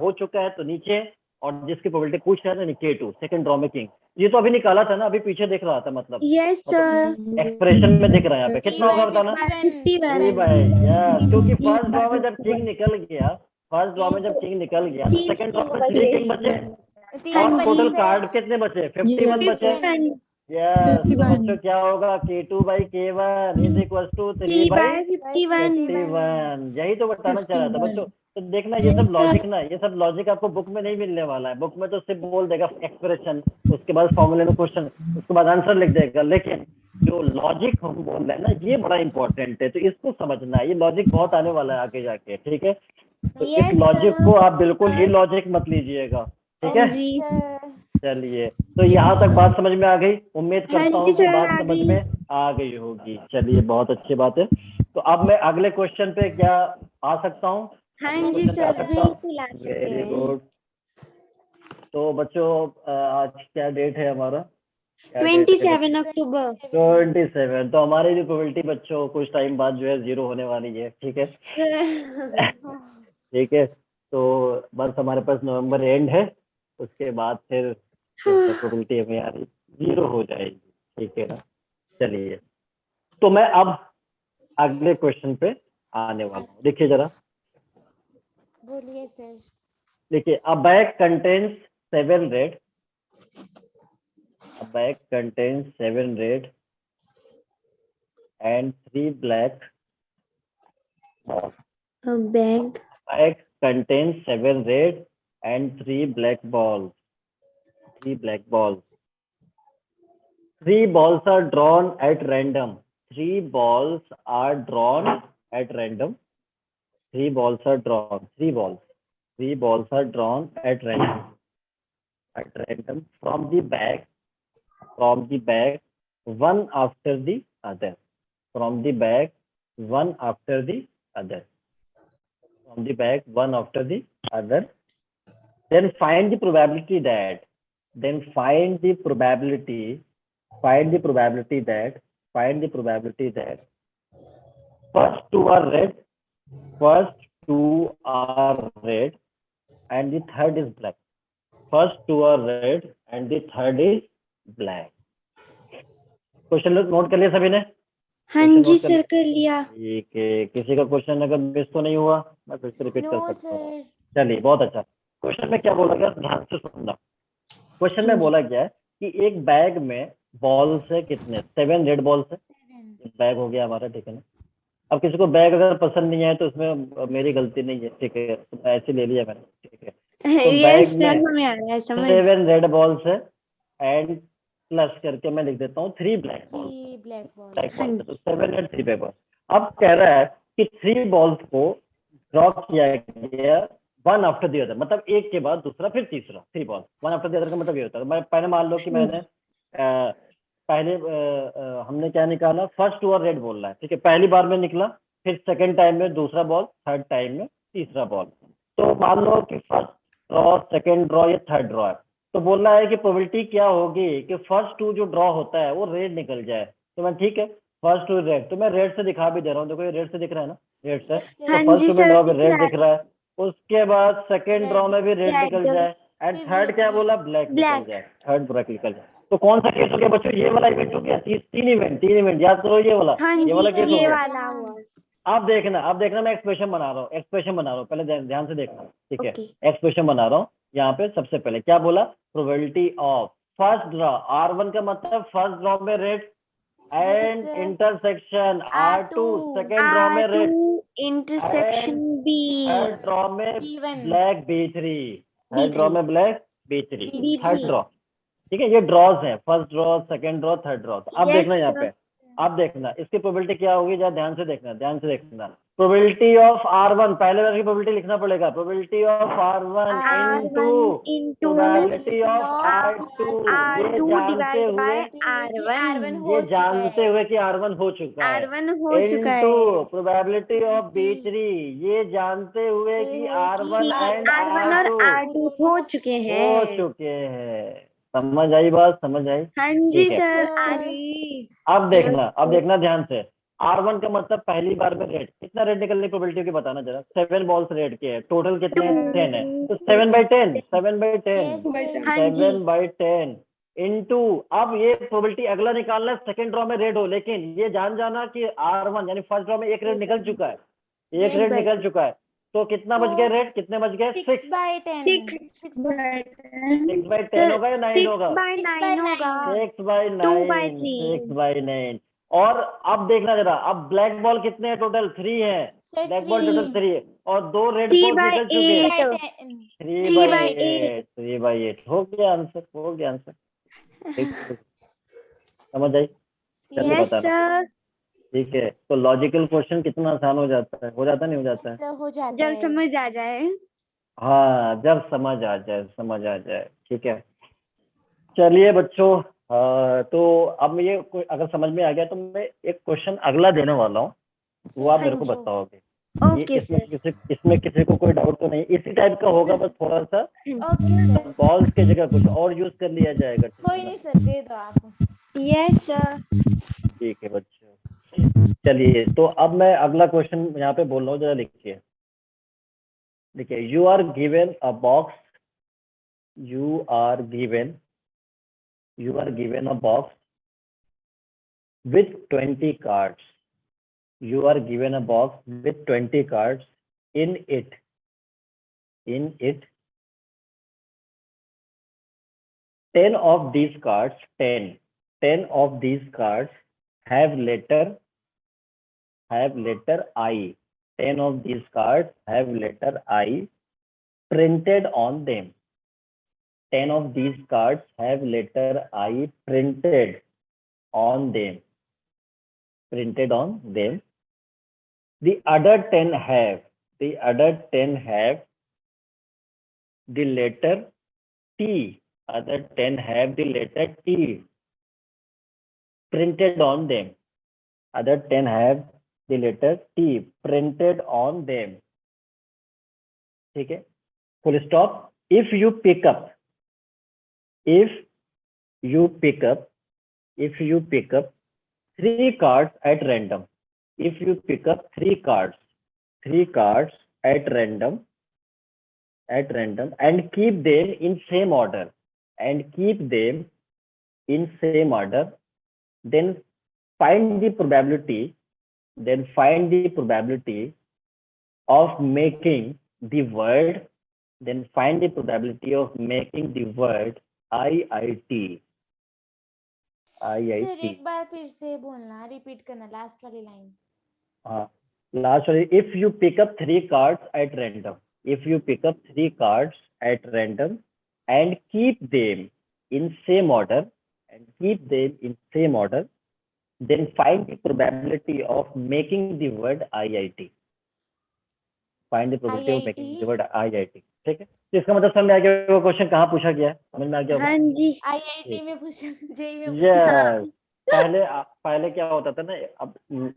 हो चुका है तो नीचे, और जिसकी प्रोबेबिलिटी पूछ रहा है ना K2 सेकंड ड्रॉ में किंग। ये तो अभी निकाला था ना, अभी पीछे देख रहा था, मतलब Yes sir। एक्सप्रेशन में दिख रहा है यहाँ पे। कितना होगा बताना? 51। जी भाई, यस, क्योंकि फर्स्ट ड्रॉ में जब किंग निकल गया, तो सेकंड ड्रॉ में 3 किंग बचे, और टोटल कार्ड कितने बचे? 51 बचे। 51। यस, तो बच्चों क्या होगा? K2 by K1 is equal to 3 by 3/51। 51। यही तो बताना चाह रहा था बच्चों। तो देखना, ये सब लॉजिक ना, ये सब लॉजिक आपको बुक में नहीं मिलने वाला है। बुक में तो सिर्फ बोल देगा एक्सप्रेशन, उसके बाद फॉर्मूले में क्वेश्चन, उसके बाद आंसर लिख देगा। लेकिन जो लॉजिक हम बोल रहे हैं ना, ये बड़ा इंपॉर्टेंट है, तो इसको समझना है। ये लॉजिक बहुत आने वाला है आगे जाके, ठीक है? तो इस लॉजिक को आप बिल्कुल ये लॉजिक मत लीजिएगा, ठीक है? जी। चलिए, तो यहाँ तक बात समझ में आ गई? उम्मीद हाँ करता जी हूँ कि सर, बात आ समझ गई। में आ गई होगी। चलिए, बहुत अच्छी बात है। तो अब मैं अगले क्वेश्चन पे क्या आ सकता हूँ? हाँ अगले जी क्वेश्चन पे आ सर, सकता हूँ? बिल्कुल आ सकते वेरी हैं। गुड। तो बच्चों, आज क्या डेट है हमारा? क्या डेट है? 27 अक्टूबर। 27। तो हमारी भी प्रोबेबिलिटी बच्चों कुछ टाइम बाद जो है 0 होने वाली है, ठीक है? ठीक है, तो बस हमारे पास नवंबर एंड है, उसके बाद फिर प्रोबेबिलिटी हमें आ रही 0 हो जाएगी, ठीक है ना? चलिए, तो मैं अब अगले क्वेश्चन पे आने वाला हूँ। देखिए जरा, बोलिए सर। देखिए, अ bag contains 7 red, a bag contains 7 red and 3 black balls. A bag Bag contains 7 red and 3 black balls. 3 black balls. 3 balls are drawn at random. 3 balls are drawn at random. 3 balls are drawn. 3 balls. 3 balls are drawn at random. At random from the bag. From the bag, one after the other. From the bag, one after the other. From the bag, one after the other. Then find the probability that. Then find the probability. Find the probability that. Find the probability that. First two are red. First two are red, and the third is black. First two are red, and the third is black. Question note कर लिया सभी ने? हाँ जी सर, कर लिया। ठीक है, किसी का क्वेश्चन अगर मिस तो नहीं हुआ, मैं फिर से रिपीट कर नो सकता हूँ। सर। चलिए, बहुत अच्छा। क्वेश्चन में क्या बोला गया, ध्यान से सुनना। क्वेश्चन में बोला गया है कि एक बैग में बॉल्स है कितने? 7 रेड बॉल्स है। बैग हो गया हमारा, ठीक है ना? अब किसी को बैग अगर पसंद नहीं आए तो उसमें मेरी गलती नहीं है, ठीक है? तो ऐसे ले लिया मैंने, ठीक है? तो यस बैग सर, में हमें आ रहा है समझ। 7 रेड बॉल्स है एंड प्लस करके मैं लिख देता हूँ 3 ब्लैक बॉल्स। 3 black ball. तो 7 एंड 3 ब्लैक बॉल। अब कह रहा है कि 3 बॉल्स को ड्रॉ किया गया वन आफ्टर दी अदर, मतलब एक के बाद दूसरा फिर तीसरा। 3 ball one after the other का मतलब ये होता है, मैं पहले मान लो कि मैंने पहले हमने क्या निकाला, फर्स्ट टू और रेड बोल रहा है, ठीक है? पहली बार में निकला, फिर सेकंड टाइम में दूसरा बॉल, थर्ड टाइम में तीसरा बॉल। तो मान लो कि फर्स्ट ड्रॉ, सेकंड ड्रॉ, या थर्ड ड्रॉ है, तो बोल रहा है कि प्रोबेबिलिटी क्या होगी कि फर्स्ट टू जो ड्रॉ होता है वो रेड निकल जाए। तो मैं ठीक है, फर्स्ट टू रेड, तो मैं रेड से दिखा भी दे रहा हूँ। देखो, ये रेड से दिख रहा है ना, रेड से। हाँ तो फर्स्ट जी टू में सर, ड्रॉ में दिख रेड रहा दिख रहा है, उसके बाद सेकंड ड्रॉ में भी रेड Red. निकल जाए, एंड फिर थर्ड क्या बोला, ब्लैक निकल Black. जाए, थर्ड ब्लैक निकल जाए। तो कौन सा केस हो गया बच्चों? ये वाला इवेंट हो गया। 3 इवेंट याद करो, ये वाला, हाँ ये जी वाला सर, केस हो ये गया। वाला हुआ। आप देखना मैं एक्सप्रेशन बना रहा हूँ, पहले ध्यान से देखना, ठीक है? Okay. एक्सप्रेशन बना रहा हूँ। यहाँ पे सबसे पहले क्या बोला, probability of first draw, R1 का मतलब फर्स्ट ड्रॉ में red, and sir. Intersection R2 second draw में red, R2 intersection B. Third draw में B1. Black B3, third draw में black B3, B3. Third draw, ठीक है? ये ड्रॉज हैं, first draw, second draw, third draw. तो अब Yes, देखना यहाँ sir. पे, आप देखना इसकी प्रोबेबिलिटी क्या होगी, जरा ध्यान से देखना। प्रोबेबिलिटी ऑफ R1, पहले वाली प्रोबेबिलिटी लिखना पड़ेगा, probability of R1 into into probability of R2, ये R2 जानते divided by हुए, R1 ये जानते हुए कि R1 हो चुका है, R1 हो चुका इनटू है प्रोबेबिलिटी ऑफ B3, ये जानते हुए कि R1 एंड R1 और R2 R2 हो चुके हो हैं। चुके हैं। समझ आई बात, समझ आई? हाँ जी ठीक है, सर, सर। आ गई। अब देखना ध्यान से। R1 का मतलब पहली बार में रेड, कितना रेड निकलने की प्रोबेबिलिटी की बताना जरा। 7 बॉल्स रेड के हैं, टोटल कितने हैं? 10 है, तो 7/10, 7/10, हाँ जी 7/10 इनटू, अब ये प्रोबेबिलिटी अगला निकालना है सेकंड ड्रॉ में रेड हो, लेकिन ये जान जाना कि R1 यानी फर्स्ट ड्रॉ में एक रेड निकल चुका है, एक Yes, रेड sir. निकल चुका है, तो कितना बच गया रेड, कितने बच गए? 6। 6/10 6/10 होगा या 9 होगा? 6/9 होगा। 6/9, 2/3 6/9। और अब देखना जरा, अब ब्लैक बॉल कितने हैं टोटल? 3 है, Sir, ब्लैक बॉल टोटल 3 है, और 2 रेड 3 बॉल by निकल चुके हैं। 8 3/8, 3/8 हो गया आंसर, हो गया आंसर। ठीक, समझ आई? चलिए यस बताना। सर। ठीक है, तो लॉजिकल क्वेश्चन कितना आसान हो जाता है, हो जाता नहीं हो जाता है? हो जाता जब है। समझ आ जाए। हाँ, जब समझ आ जाए, समझ आ जाए। ठीक है, चलिए बच्चों, तो अब ये अगर समझ में आ गया तो मैं एक क्वेश्चन अगला देने वाला हूँ, वो आप मेरे को बताओगे। ये ओके सर। इसमें किसी को कोई डाउट तो नहीं? इसी टाइप का होगा, बस थोड़ा सा ओके सर, बॉल्स की जगह कुछ और यूज कर लिया जाएगा। कोई नहीं सर, दे दो आप। Yes sir. ठीक है बच्चों, चलिए तो अब मैं अगला क्वेश्चन यहाँ पे बोल रहा हूँ, जरा लिखिए। देखिए, you are given a box, you are given a box with 20 cards. You are given a box with 20 cards. In it, 10 of these cards, 10 of these cards have letter I. 10 of these cards have letter I printed on them. 10 of these cards have letter I printed on them. The other 10 have the letter T. Other 10 have the letter T printed on them. Other 10 have the letter T printed on them. ठीक है, full stop. If you pick up 3 cards at random, if you pick up 3 cards at random and keep them in same order, then find the probability of making the word IIT. Sir एक बार फिर से बोलना, रिपीट करना लास्ट वाली लाइन। हाँ, लास्ट वाली, if you pick up 3 cards at random and keep them in same order, then find the probability of making the word IIT. Find the probability of making the word IIT. ठीक है, तो इसका मतलब समझ में आ गया वो क्वेश्चन कहाँ पूछा गया है, समझ में आ गया? हाँ जी। IIT में पूछा, जेई में पूछा। यस, पहले क्या होता था ना, अब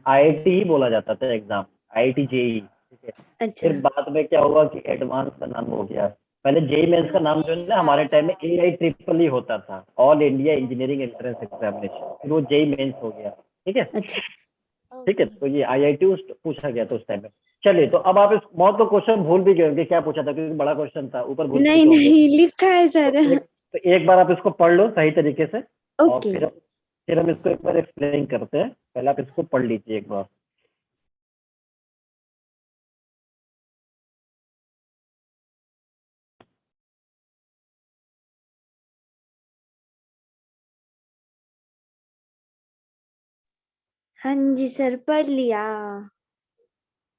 IIT ही बोला जाता था एग्जाम, IIT जेई। ठीक है, अच्छा। फिर बाद में क्या हुआ कि एडवांस का नाम हो गया। पहले जेई मेंस का नाम जो है ना हमारे टाइम में AITRIPL ही होता था, all India engineering entrance examination, फिर वो जेई मेंस हो गया। ठीक है, अच्छा। ठीक है, तो ये IIT पूछा गया था उस टाइम में। चलिए, तो अब आप इस बहुत तो क्वेश्चन भूल भी गए होंगे क्या पूछा था, क्योंकि बड़ा क्वेश्चन था, ऊपर भूल नहीं चुके होंगे। नहीं लिखा है सर। तो एक बार आप इसको पढ़ लो सही तरीके से, और ओके। फिर हम इसको एक बार एक्सप्लेन करते हैं। पहले आप इसको पढ़ लीजिए एक बार। हाँ जी सर, पढ़ लिया।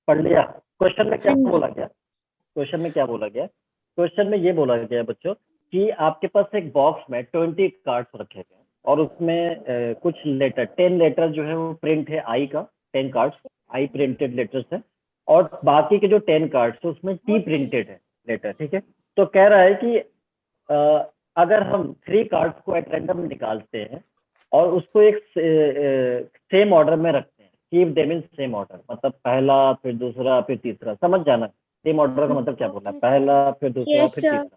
पढ़ लिया? क्वेश्चन में क्या हाँ जी। बोला गया? क्वेश्चन में ये बोला गया बच्चों कि आपके पास एक बॉक्स में 20 कार्ड्स रखे गए और उसमें कुछ लेटर 10 लेटर जो है वो प्रिंट है आई का, 10 कार्ड्स आई प्रिंटेड लेटर्स है, और बाकी के जो 10 कार्ड्स तो उसमें टी प्रिंटेड है लेटर, ठीक है। तो कह रहा है कि अगर हम 3 कार्ड्स को एट रैंडम निकालते हैं और उसको एक सेम ऑर्डर में रखते हैं, keep them in same order, मतलब पहला फिर दूसरा फिर तीसरा, समझ जाना सेम ऑर्डर का मतलब क्या बोला, पहला फिर दूसरा Yes, फिर sir. तीसरा,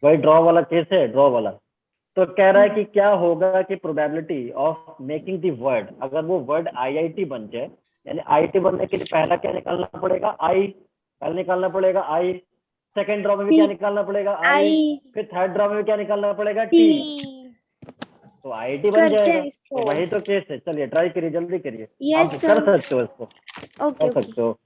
वही ड्रॉ वाला केस है, ड्रॉ वाला। तो कह रहा है कि क्या होगा कि probability of making the word, अगर वो वर्ड आईआईटी बन जाए, यानी आईआईटी बनने के लिए पहला क्या निकालना पड़ेगा, आई, पहले निकालना पड़ेगा आई, सेकंड ड्रॉ में भी क्या निकालना पड़ेगा आई, I फिर थर्ड ड्रॉ में भी क्या निकालना पड़ेगा T. टी, तो आईआईटी बन करते जाएगा। हैं तो इसको। वही तो केस है, चलिए ट्राई करिए, जल्दी करिए, Yes, आप sir. कर सकते हो इसको, Okay, कर okay. सकते हो।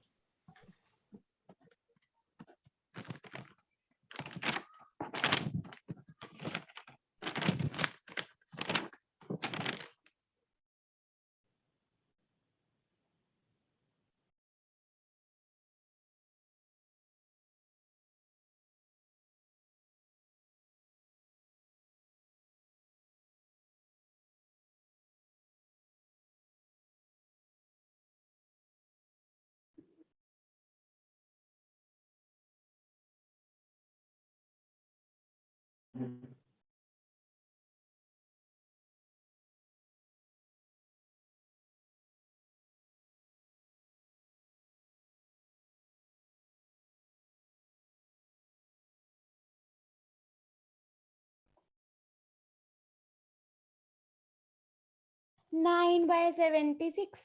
Nine by 76।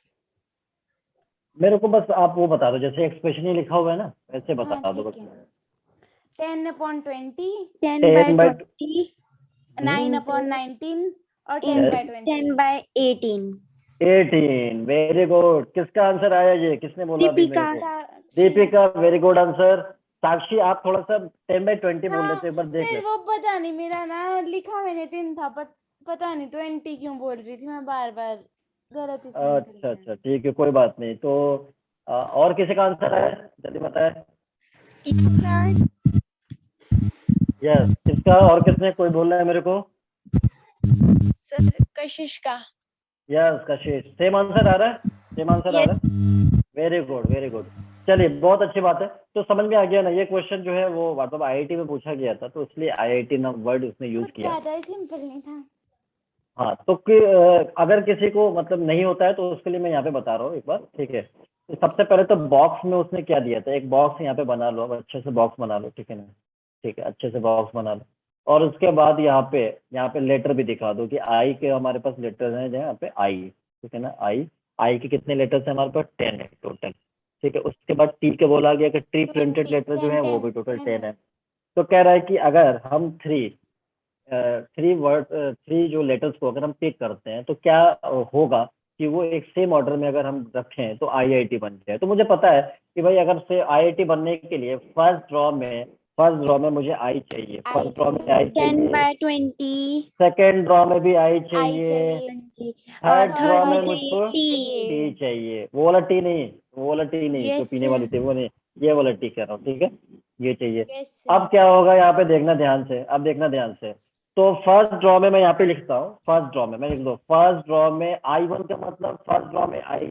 मेरे को बस आप वो बता दो, जैसे एक्सप्रेशन ही लिखा हुआ है ना वैसे हाँ बता दो ठीक बस। है। 10/20, 10 10 by by 20, 9/19 और 10/20। 10 by 18. 18, very good. किसका आंसर आया ये, किसने बोला अभी मेरे दीपिका. को? Sakshi. Deepika, very good answer. Sakshi आप थोड़ा सा 10/20 बोल रहे थे, एक बार देख सर ले। वो पता नहीं, मेरा ना लिखा मैंने 10 था, बट पता नहीं 20 क्यों बोल रही थी मैं बार बार, गलत इसमें निकल अच्छा गया। अच्छा ठीक है, कोई बात नहीं। तो और किसी का आंसर है, जल्दी बताए। यस, किसका, और किसने, कोई बोल रहा है मेरे को? सर कशिश का. यस कशिश, सेम आंसर आ रहा है, सेम आंसर आ Yes. रहा है। वेरी गुड वेरी गुड, चलिए बहुत अच्छी बात है। तो समझ में आ गया ना, ये क्वेश्चन जो है वो मतलब आईआईटी में पूछा गया था, तो इसलिए आईआईटी नाम वर्ड उसने यूज कुछ किया। ज्यादा ही सिंपल नहीं था। हाँ तो अगर किसी को मतलब नहीं होता है तो उसके लिए मैं यहाँ पे बता रहा हूँ एक बार, ठीक है। तो सबसे पहले तो बॉक्स में उसने क्या दिया था, एक बॉक्स यहाँ पे बना लो, अब अच्छे से बॉक्स बना लो, ठीक है ना, ठीक है, अच्छे से बॉक्स बना लो। और उसके बाद यहाँ पे लेटर भी दिखा दो कि आई के हमारे पास लेटर हैं, यहाँ पे आई, ठीक है ना, आई, आई के कितने लेटर्स हैं हमारे पास, 10 है टोटल, ठीक है। उसके बाद टी के बोला गया कि टी प्रिंटेड 20, लेटर जो 10, है वो 10, भी टोटल 10 10 है। है। तो कह रहा है कि अगर हम थ्री जो लेटर्स को अगर हम पिक करते हैं तो क्या होगा कि वो एक सेम ऑर्डर में अगर हम रखें तो आईआईटी बन जाए। तो मुझे पता है कि भाई अगर से आईआईटी बनने के लिए फर्स्ट ड्रॉ में मुझे आई चाहिए, आई फर्स्ट ड्रॉ में आई चाहिए। 10 चाहिए, by 20. सेकेंड ड्रॉ में भी आई आई चाहिए, चाहिए। और थर्ड ड्रॉ थर्ड में में मुझको चाहिए टी T. चाहिए, वो वाला टी नहीं, वो वाला टी नहीं जो यस पीने वाली थी वो नहीं, ये वाला टी कह रहा हूँ, ठीक है, ये चाहिए। यस अब क्या होगा यहाँ पे देखना ध्यान से, अब देखना ध्यान से। तो फर्स्ट ड्रॉ में मैं यहाँ पे लिखता हूँ, फर्स्ट ड्रॉ में मैं लिख दो, फर्स्ट ड्रॉ में I1 का मतलब फर्स्ट ड्रॉ में आई,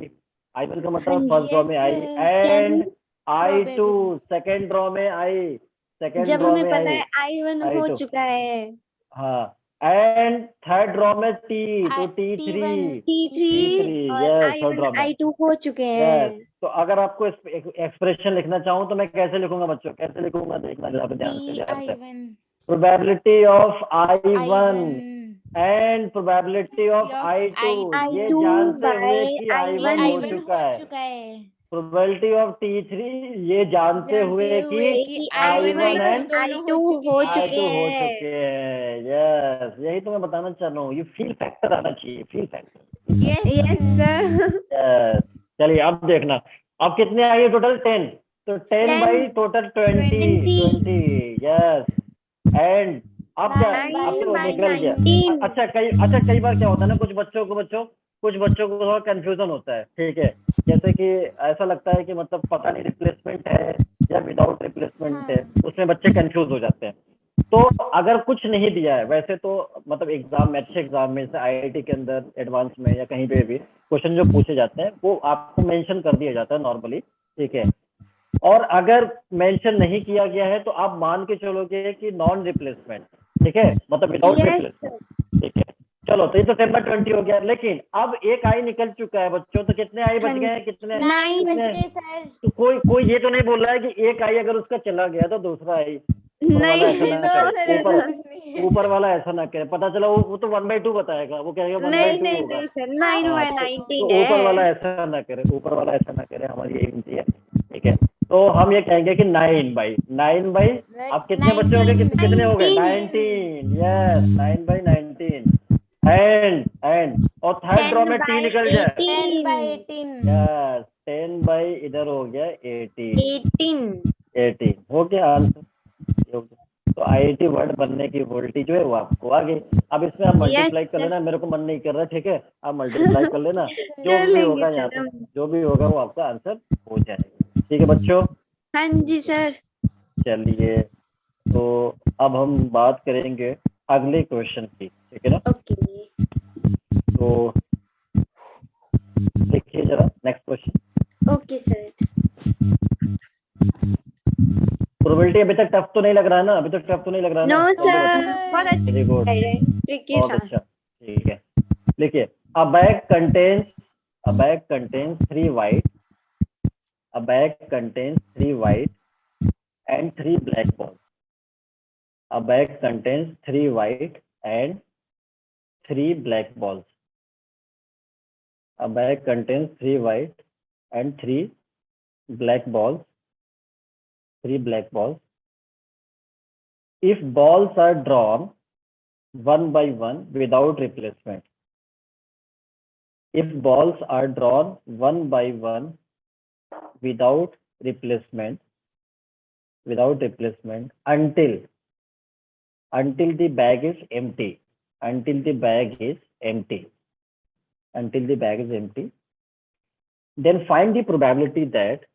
I1 का हाँ मतलब जी. फर्स्ट ड्रॉ में आई, 10. And I2 probability. Second draw में आई, सेकेंड जब ड्रॉ हमें में पता आई, है I1 हो I2, चुका है. हाँ, एंड थर्ड ड्रॉ में टी, तो T1, T3 T3, और यस थर्ड I1 ड्रॉ में, I2 हो चुके यस। हैं. तो अगर आपको एक्सप्रेशन लिखना चाहूँ तो मैं कैसे लिखूंगा बच्चों, कैसे लिखूंगा, देखना जरा पे ध्यान से, ध्यान से। T1, probability of I1 I1 and probability of of I2, ये I2 जानते हुए by कि ये I1 I1 हो I1 चुका हो है। चुका है, प्रोबेबिलिटी ऑफ T3, ये जानते जानते हुए कि हुए कि I1 I1 I2 एंड दोनों I2 हो चुके हो हैं। चुके I2 हो हैं. चुके हैं, यस, यही तो मैं बताना चाह रहा हूँ, ये फील फैक्टर आना चाहिए, fill factor. Yes Yes, sir. Yes, चलिए अब देखना, अब कितने आए टोटल, 10, तो 10 10, बाई टोटल 20, 20, 20, यस, एंड अब क्या, 9 अब by 9 तो by निकल गया। 19. कई बार क्या होता है ना, कुछ बच्चों को थोड़ा कंफ्यूजन होता है, ठीक है, जैसे कि ऐसा लगता है कि मतलब पता नहीं रिप्लेसमेंट है या विदाउट रिप्लेसमेंट है, हाँ उसमें बच्चे कंफ्यूज हो जाते हैं। तो अगर कुछ नहीं दिया है वैसे तो मतलब एग्जाम में, अच्छे एग्जाम में से आईआईटी के अंदर एडवांस में या कहीं पे भी क्वेश्चन जो पूछे जाते हैं वो आपको मेंशन कर दिया जाता है नॉर्मली, ठीक है। और अगर मेंशन नहीं किया गया है तो आप मान के चलोगे कि नॉन रिप्लेसमेंट, ठीक है, मतलब विदाउट यस रिप्लेसमेंट, ठीक है। चलो तो ये तो 10/20 हो गया, लेकिन अब एक आई निकल चुका है बच्चों, तो कितने आई बच गए हैं, कितने 9 बज कितने? गए सर। तो कोई ये तो नहीं बोल रहा है कि एक आई अगर उसका चला गया तो दूसरा आई, ऊपर वाला ऐसा नहीं ना नो करे, सर, ऐसा ऊपर कुछ नहीं है। ऊपर वाला ऐसा ना करे, पता चला वो तो 1/2 बताएगा, वो कहेगा 1/2 नहीं होगा। नहीं सर, 9 हाँ, बाय तो 19 ऊपर वाला है। ऐसा ना करे, ऊपर वाला ऐसा ना करे, हमारी यही विनती है, ठीक है। तो हम ये कहेंगे कि 9/9 अब कितने बच्चे हो गए, 19 कितने हो गए, 19 19, यस 9/19, एंड और थर्ड ड्रॉ 10 में टी बाय निकल जाए, 10/18। यस 10 इधर हो गया 18, 18 हो गया आंसर, ये हो गया। तो आईआईटी वर्ड बनने की वोल्टेज जो है वो आपको आ गई। अब इसमें आप यस मल्टीप्लाई कर सर, लेना, मेरे को मन नहीं कर रहा, ठीक है, आप मल्टीप्लाई कर लेना, जो कर भी लेंगे होगा यहाँ सर पे, हम। जो भी होगा वो आपका आंसर हो जाएगा, ठीक है बच्चों। हाँ जी सर। चलिए, तो अब हम बात करेंगे अगले क्वेश्चन की, ठीक है ना। ओके तो देखिए जरा next question. Okay sir. Probability अभी तक टफ तो नहीं लग रहा है ना, अभी तक टफ तो नहीं लग रहा है नो ना, जल्दी सर, बताओ। बहुत अच्छा वेरी गुड, है, ट्रिकी बहुत सा। अच्छा, ठीक है। देखिए, a bag contains 3 white, a bag contains 3 white and 3 black balls. A bag contains 3 white and 3 black balls. A bag contains 3 white and 3 black balls. 3 black balls. If balls are drawn one by one without replacement. If balls are drawn one by one without replacement until the bag is empty, until the bag is empty, then find the probability that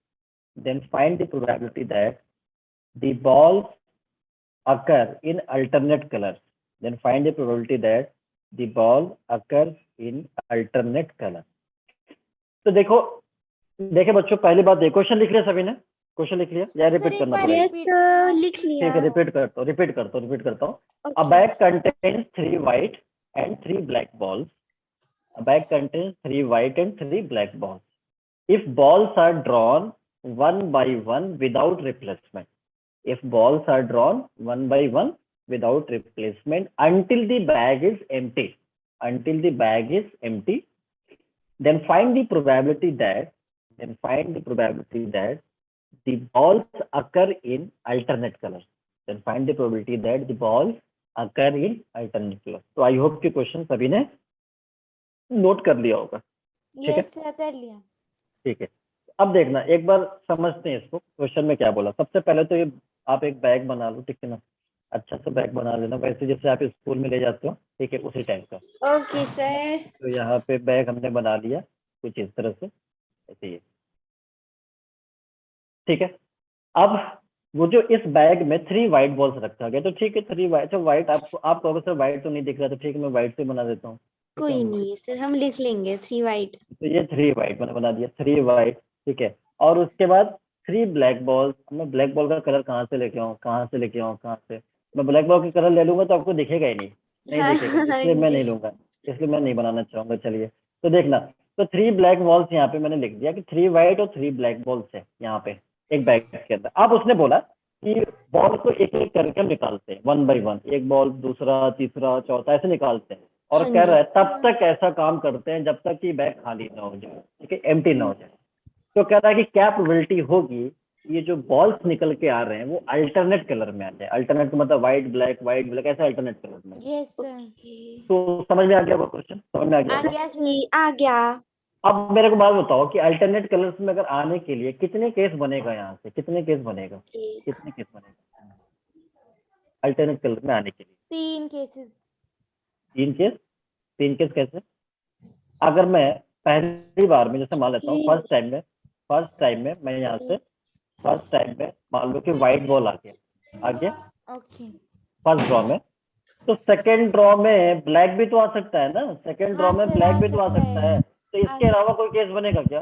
the balls occur in alternate colors. Then find the probability that the ball occurs in alternate color. तो देखे बच्चों, पहली बात देखो, क्वेश्चन लिख लिया सभी ने, क्वेश्चन लिख लिया या रिपीट करना पड़ेगा? यस लिख लिया। ठीक है, रिपीट करता हूँ। A bag contains 3 white and 3 black balls. A bag contains 3 white and 3 black balls. If balls are drawn one by one without replacement, until the bag is empty, then find the probability that the balls occur in alternate colors. तो आई होप कि क्वेश्चन सभी ने नोट कर लिया होगा, ठीक है? यस सर, कर लिया। ठीक है, अब देखना एक बार समझते हैं इसको, क्वेश्चन में क्या बोला। सबसे पहले तो ये आप एक बैग बना लो, ठीक है ना, अच्छा सा बैग बना लेना, वैसे जैसे आप स्कूल में ले जाते हो, ठीक है, उसी टाइप का। Okay sir. तो यहाँ पे बैग हमने बना लिया कुछ इस तरह से, ऐसे ही, ठीक है। अब वो जो इस बैग में 3 व्हाइट बॉल्स रखा गया, तो ठीक है 3 व्हाइट, तो व्हाइट आप कहोगे सर व्हाइट तो नहीं दिख रहा, तो ठीक है मैं व्हाइट से बना देता हूँ, कोई नहीं सर, हम लिख लेंगे 3 वाइट। तो ये 3 व्हाइट मैंने बना दिया, 3 व्हाइट, ठीक है। और उसके बाद 3 ब्लैक बॉल्स। मैं ब्लैक बॉल का कलर कहाँ से लेके आऊँ, मैं ब्लैक बॉल का कलर ले लूंगा तो आपको दिखेगा ही नहीं दिखेगा, इसलिए मैं नहीं लूंगा, इसलिए मैं नहीं बनाना चाहूंगा। चलिए तो देखना, तो 3 ब्लैक बॉल्स यहाँ पे मैंने लिख दिया कि 3 व्हाइट और 3 ब्लैक बॉल्स है यहाँ पे एक बैग के अंदर। अब उसने बोला कि बॉल को एक एक करके हम निकालते हैं, 1 by 1, एक बॉल, दूसरा, तीसरा, चौथा, ऐसे निकालते हैं। और हाँ कह रहा है जी। तब तक ऐसा काम करते हैं जब तक कि बैग खाली ना हो जाए, ठीक है, एम्प्टी ना हो जाए। तो कह रहा है कि क्या प्रोबेबिलिटी होगी ये जो बॉल्स निकल के आ रहे हैं वो अल्टरनेट कलर में आ जाए। अल्टरनेट मतलब व्हाइट ब्लैक ऐसा अल्टरनेट कलर में। यस सर, तो समझ में आ गया वो क्वेश्चन, समझ में आ गया आ होगा? गया जी आ गया। अब मेरे को बात बताओ कि अल्टरनेट कलर्स में अगर आने के लिए कितने केस बनेगा, यहाँ से कितने केस बनेगा अल्टरनेट कलर में आने के लिए? 3 केसेस। 3 केस कैसे? अगर मैं पहली बार में, जैसे मान लेता हूँ फर्स्ट टाइम में मैं यहाँ से फर्स्ट टाइम में मान लो कि व्हाइट बॉल आ गया ओके, फर्स्ट ड्रॉ में, तो सेकंड ड्रॉ में ब्लैक भी तो आ सकता है ना, सेकंड ड्रॉ हाँ में सर, ब्लैक आ भी तो आ सकता सकता है। है। तो इसके अलावा कोई केस बनेगा क्या?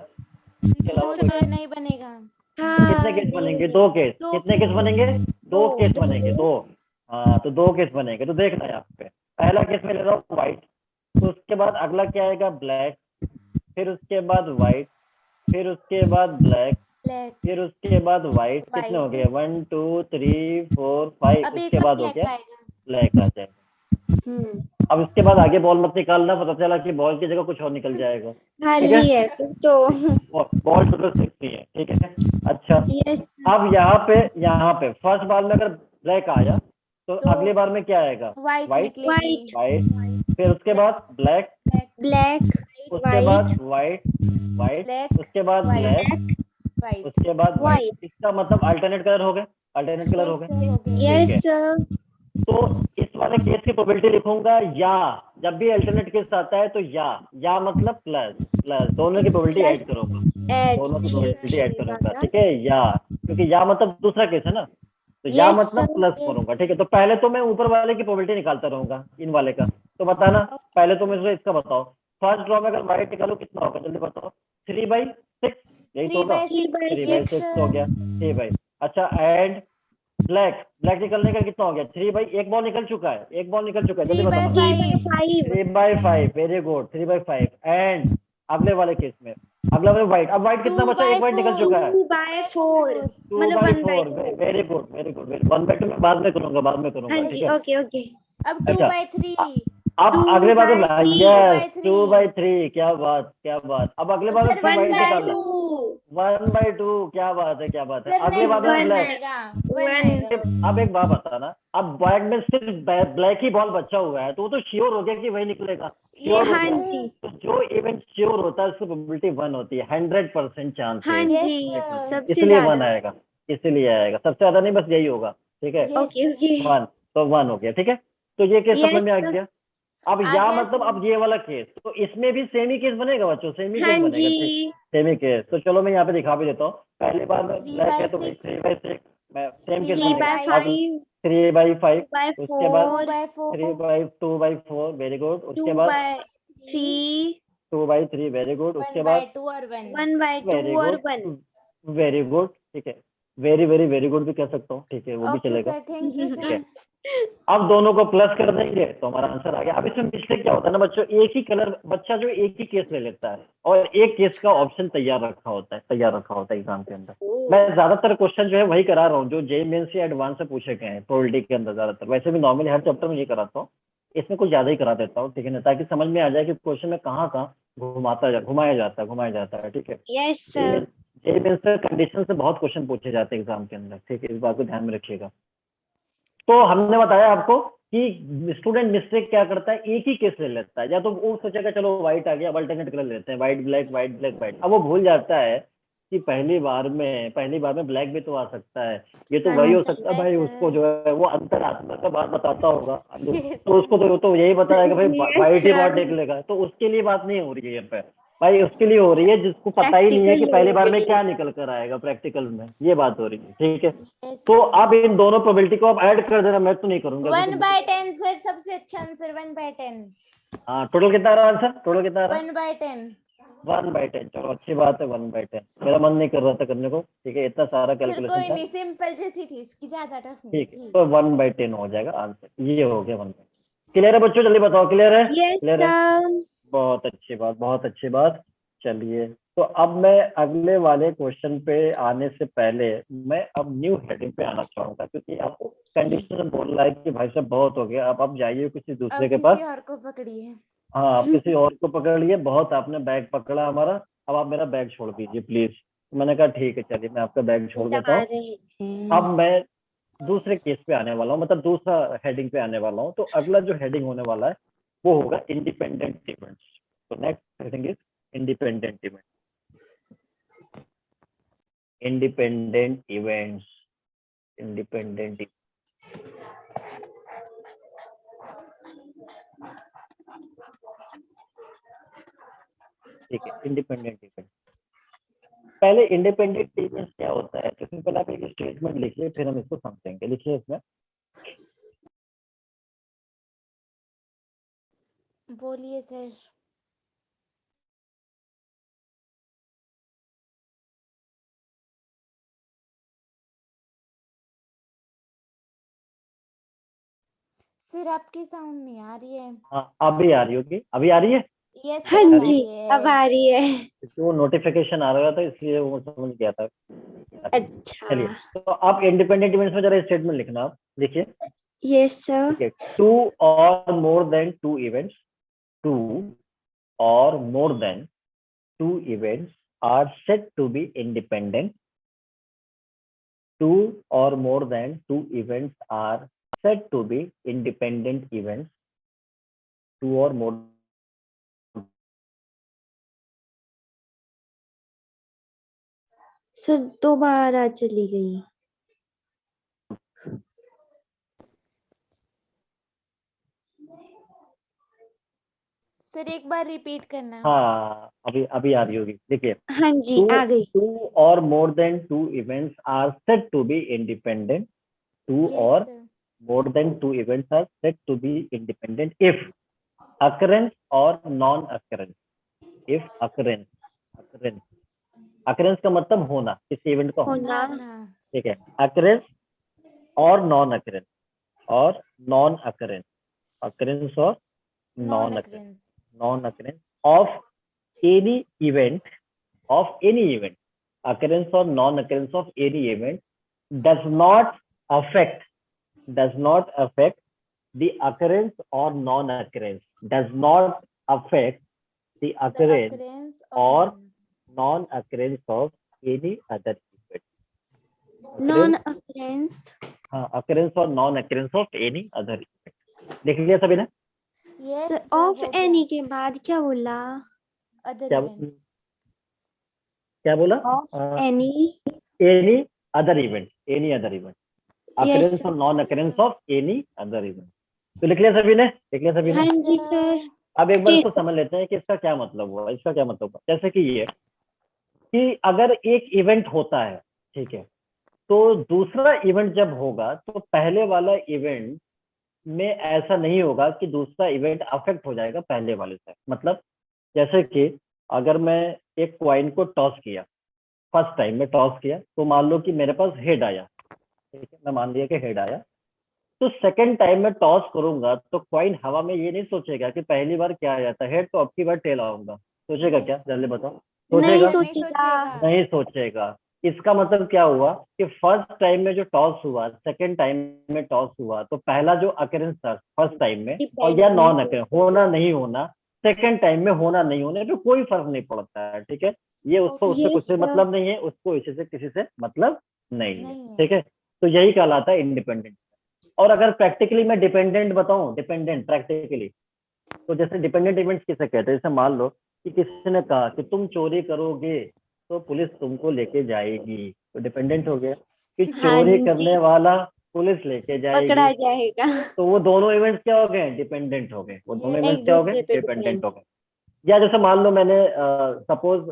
इसके नो अलावा कोई सर, नहीं बनेगा। कितने केस बनेंगे? 2 केस। दो कितने केस केस। बनेंगे? 2 दो। केस बनेंगे, 2। हाँ, तो 2 केस बनेंगे। तो देखना यहाँ पे पहला केस में ले रहा हूँ व्हाइट, तो उसके बाद अगला क्या आएगा? ब्लैक, फिर उसके बाद व्हाइट, फिर उसके बाद ब्लैक, ब्लैक। फिर उसके बाद व्हाइट। कितने हो गए? 1 2 3 4 5। अब एक उसके और बाद हो ब्लैक गया आएगा। ब्लैक आ जाएगा। अब इसके बाद आगे बॉल मत निकालना, पता चला कि बॉल की जगह कुछ और निकल जाएगा। खाली है फिर तो। बॉल टोटल 6 ही है, ठीक है। अच्छा, यस अब यहाँ पे फर्स्ट बॉल में अगर ब्लैक आया तो तो अगली बार में क्या आएगा? व्हाइट व्हाइट, निकलेगी। व्हाइट, फिर उसके बाद ब्लैक, ब्लैक उसके बाद व्हाइट व्हाइट, व्हाइट, ब्लैक उसके बाद ब्लैक, व्हाइट। उसके बाद व्हाइट। व्हाइट। इसका मतलब अल्टरनेट कलर हो गए, अल्टरनेट कलर हो यस गए। हो गए। यस है। सर। तो इस वाले केस की प्रोबेबिलिटी लिखूंगा या। जब भी अल्टरनेट केस आता है तो या मतलब प्लस, दोनों की प्रोबेबिलिटी ऐड करूंगा, एड दोनों की ठीक प्रोबेबिलिटी ऐड करूंगा, है ठीक है। या, क्योंकि या मतलब दूसरा केस है ना, तो या यस मतलब सर। Plus Yes. करूंगा, ठीक है। तो पहले तो मैं ऊपर वाले की प्रोबेबिलिटी निकालता रहूंगा, इन वाले का। तो बताना, पहले तो मुझे इसका बताओ। फर्स्ट ड्रॉ में अगर व्हाइट निकालो कितना होगा? जल्दी बताओ। 3/6, यही तो होगा। 3/6 हो गया। 3/। अच्छा, एंड ब्लैक निकलने का कितना हो गया? 3/। एक बॉल निकल चुका है, एक बॉल निकल चुका है, जल्दी बताना। 3/5 3/5, वेरी गुड। 3/5 एंड अगले वाले केस में, अगला वाले व्हाइट। अब व्हाइट कितना बचा? एक व्हाइट निकल चुका है। 2/4 टू मतलब by 1/2। Four very good, very good, very 1/2 मैं बाद में करूंगा, बाद में करूंगा, हाँ ठीक जी है। Okay okay. अब अच्छा, 2/3। अब अगले बार में 2/3 यस 2/3। 2/3, क्या बात, क्या बात। अब अगले बार में सर फिर व्हाइट 1/2 निकालना। 1/2, क्या बात है, क्या बात है। सर अगले बार नेक्स्ट में वन ब्लैक। आएगा। One one. आएगा। अब एक बात बताना, अब ब्लैक में सिर्फ ब्लैक ही बॉल बचा हुआ है, तो वो तो श्योर हो गया कि वही निकलेगा, श्योर हो हाँ गया। जी तो जो इवेंट श्योर होता है उसकी प्रोबेबिलिटी 1 होती है, 100% चांस हाँ है, जी Yes, सबसे इसलिए 1 ज्यादा। आएगा, इसलिए आएगा। सबसे ज्यादा नहीं, बस यही होगा, ठीक है। yes. ओके ओके 1, तो 1 हो गया, ठीक है। तो ये केस समझ में आ यस गया। अब आ या गया मतलब सर। अब ये वाला केस, तो इसमें भी सेम ही केस बनेगा बच्चों, सेम ही हाँ केस बनेगा, जी ठीक। सेम ही केस। तो चलो मैं यहाँ पे दिखा भी देता हूँ। पहली बार में ब्लैक है तो 3/6 3/6 मैं सेम केस थ्री बनेगा। बाय 3/5 अब फाइव 3/5, टू बाय उसके बाद फोर 2/4 2/4, वेरी गुड। उसके बाद 2/3 2/3, वेरी गुड। उसके बाद 1/2 और 1। 1/2 वेरी और गुड, 1। वेरी गुड, ठीक है। वेरी वेरी वेरी गुड भी कह सकता हूँ, ठीक है, वो भी ओके चलेगा। सर, थैंक यू ठीक है, सर। अब दोनों को प्लस कर देंगे तो हमारा आंसर आ गया। अब इसमें मिस्टेक क्या होता है ना बच्चों, एक ही कलर बच्चा जो एक ही केस ले लेता है और एक केस का ऑप्शन तैयार रखा होता है एग्जाम के अंदर। मैं ज्यादातर क्वेश्चन जो है वही करा रहा हूँ जो जेईई मेंस से एडवांस से पूछे गए हैं प्रोबेबिलिटी के अंदर ज्यादातर। वैसे भी नॉर्मली हर चैप्टर में ये कराता हूँ, इसमें कुछ ज्यादा ही करा देता हूँ, ठीक है ना, ताकि समझ में आ जाए कि क्वेश्चन में कहाँ कहाँ घुमाया जाता है, ठीक है। Yes sir. जेईई मेंस से कंडीशन से बहुत क्वेश्चन पूछे जाते हैं एग्जाम के अंदर, ठीक है, इस बात को ध्यान में रखिएगा। तो हमने बताया आपको कि स्टूडेंट मिस्टेक क्या करता है, एक ही केस ले लेता है, या तो वो सोचेगा चलो व्हाइट आ गया, अब अल्टरनेट कलर लेते हैं, white black, white black white. अब वो भूल जाता है कि पहली बार में ब्लैक भी तो आ सकता है, ये तो हाँ वही हो जी सकता है भाई, उसको जो है वो अंतरात्मा का बात बताता होगा। Yes, तो उसको तो यही बताएगा भाई यस व्हाइट ही बहुत सर निकलेगा। तो उसके लिए बात नहीं हो रही है यहाँ पे भाई, उसके लिए हो रही है जिसको पता ही नहीं है कि प्रैक्टिकल पहली बार लोगों के में क्या लिए। निकल कर आएगा प्रैक्टिकल में, ये बात हो रही है, ठीक है। yes तो sir। अब इन दोनों प्रोबेबिलिटी को आप ऐड कर देना, मैं तो नहीं करूंगा। 1/10 सर, सबसे अच्छा आंसर 1/10। हाँ, टोटल कितना आ रहा आंसर? टोटल कितना आ रहा? 1/10। 1/10, चलो अच्छी बात है। 1/10 मेरा मन नहीं कर रहा था करने को, ठीक है, इतना सारा सर कैलकुलेशन कोई था, नहीं, सिंपल जैसी थी, इसकी ज्यादा टफ नहीं ठीक है। थी। तो 1/10 हो जाएगा आंसर, ये हो गया 1/10। क्लियर है बच्चों? जल्दी बताओ, क्लियर है? यस क्लियर है, सर। बहुत अच्छी बात, बहुत अच्छी बात। चलिए, तो अब मैं अगले वाले क्वेश्चन पे आने से पहले मैं अब न्यू हेडिंग पे आना चाहूंगा, क्योंकि अब कंडीशन बोल रहा है कि भाई साहब बहुत हो गया, अब जाइए किसी अब दूसरे के पास। किसी और को पकड़िए। हाँ, आप किसी और को पकड़ लिए, बहुत आपने बैग पकड़ा हमारा, अब आप मेरा बैग छोड़ दीजिए प्लीज। मैंने कहा ठीक है, चलिए मैं आपका बैग छोड़ देता जा हूँ। रहे अब हैं। मैं दूसरे केस पे आने वाला हूँ, मतलब दूसरा हेडिंग पे आने वाला हूँ। तो अगला जो हेडिंग होने वाला है वो होगा इंडिपेंडेंट इवेंट्स। तो next heading is independent event, independent events, independent. ठीक है, इंडिपेंडेंट इवेंट। पहले इंडिपेंडेंट इवेंट्स क्या होता है, तो सिंपल आप एक स्टेटमेंट लिखिए, फिर हम इसको समझेंगे। लिखिए इसमें, बोलिए सर। सर आपकी साउंड नहीं आ रही है। हाँ अभी आ रही होगी, अभी आ रही है यस हाँ सर आ जी, रही अब है। आ रही है। क्योंकि वो नोटिफिकेशन आ रहा था इसलिए वो समझ गया था। अच्छा, चलिए, तो आप इंडिपेंडेंट इवेंट्स में जरा स्टेटमेंट लिखना, आप लिखिए। Yes sir. ठीक है, two or more than two events, two or more than two events are said to be independent. Two or more than two events are said to be independent events. Two or more. Sir दोबारा चली गई। सर एक बार रिपीट करना। हाँ अभी अभी आ रही होगी, देखिए। हाँ जी, Two आ गई। two or more than two events are said to be independent. Two yes or sir. more than two events are said to be independent if occurrence or non-occurrence. If occurrence, occurrence occurrence का मतलब होना, किसी इवेंट का होना। होना। ठीक है, अकरेंस और नॉन अकरेंस, और नॉन अकरेंस, अकरेंस और non non occurrence, occurrence. Non occurrence of any event, of any event, occurrence और non occurrence of any event does not affect, does not affect the occurrence और non occurrence, does not affect the the occurrence occurrence or of non-occurrence of any other event. Non Occurrence, occurrence. हाँ occurrence और non-occurrence of any other event. देख लिया सभी ने? यस सर सर ऑफ हो गया। एनी के बाद क्या बोला? अदर क्या इवेंट्स। क्या बोला? Of any. Any other event, any other event. Yes Occurrence sir. और non-occurrence of any other event. तो लिख लिया सभी ने? लिख लिया सभी ने? हाँ जी सर। अब एक बार जी इसको समझ लेते हैं कि इसका क्या मतलब हुआ, इसका क्या मतलब हुआ। जैसे कि ये कि अगर एक इवेंट होता है, ठीक है, तो दूसरा इवेंट जब होगा तो पहले वाला इवेंट में ऐसा नहीं होगा कि दूसरा इवेंट अफेक्ट हो जाएगा पहले वाले से। मतलब जैसे कि अगर मैं एक क्वाइन को टॉस किया, फर्स्ट टाइम में टॉस किया, तो मान लो कि मेरे पास हेड आया, ठीक है, मैं मान लिया कि हेड आया, तो सेकंड टाइम में टॉस करूंगा तो क्वाइन हवा में ये नहीं सोचेगा कि पहली बार क्या आया था हेड, तो अब की बार टेल आऊंगा। सोचेगा क्या, जल्दी बताओ? नहीं सोचेगा? सोचेगा। नहीं सोचेगा। इसका मतलब क्या हुआ कि फर्स्ट टाइम में जो टॉस हुआ, सेकंड टाइम में टॉस हुआ, तो पहला जो अकरेंस था फर्स्ट टाइम में, और डिपेंड या नहीं नॉन हो अकरेंस, होना सकता। नहीं होना, सेकंड टाइम में होना नहीं होने पे कोई फर्क नहीं पड़ता है। ठीक है, ये उसको उससे कुछ यस से सर। मतलब नहीं है, उसको इसी से किसी से मतलब नहीं है। नहीं है। ठीक है, तो यही कहलाता है इंडिपेंडेंट। और अगर प्रैक्टिकली मैं डिपेंडेंट बताऊं, डिपेंडेंट प्रैक्टिकली, तो जैसे डिपेंडेंट इवेंट्स किसे कहते हैं, जैसे मान लो कि किसी ने कहा कि तुम चोरी करोगे तो पुलिस तुमको लेके जाएगी, तो डिपेंडेंट हो गया कि हाँ चोरी जी, करने वाला पुलिस लेके जाएगी। पकड़ा जाएगा। तो वो दोनों इवेंट्स क्या हो गए, डिपेंडेंट हो गए। वो दोनों यस एक इवेंट्स क्या हो गए, दूसरे पे डिपेंडेंट डिपेंड। हो गए। या जैसे मान लो मैंने सपोज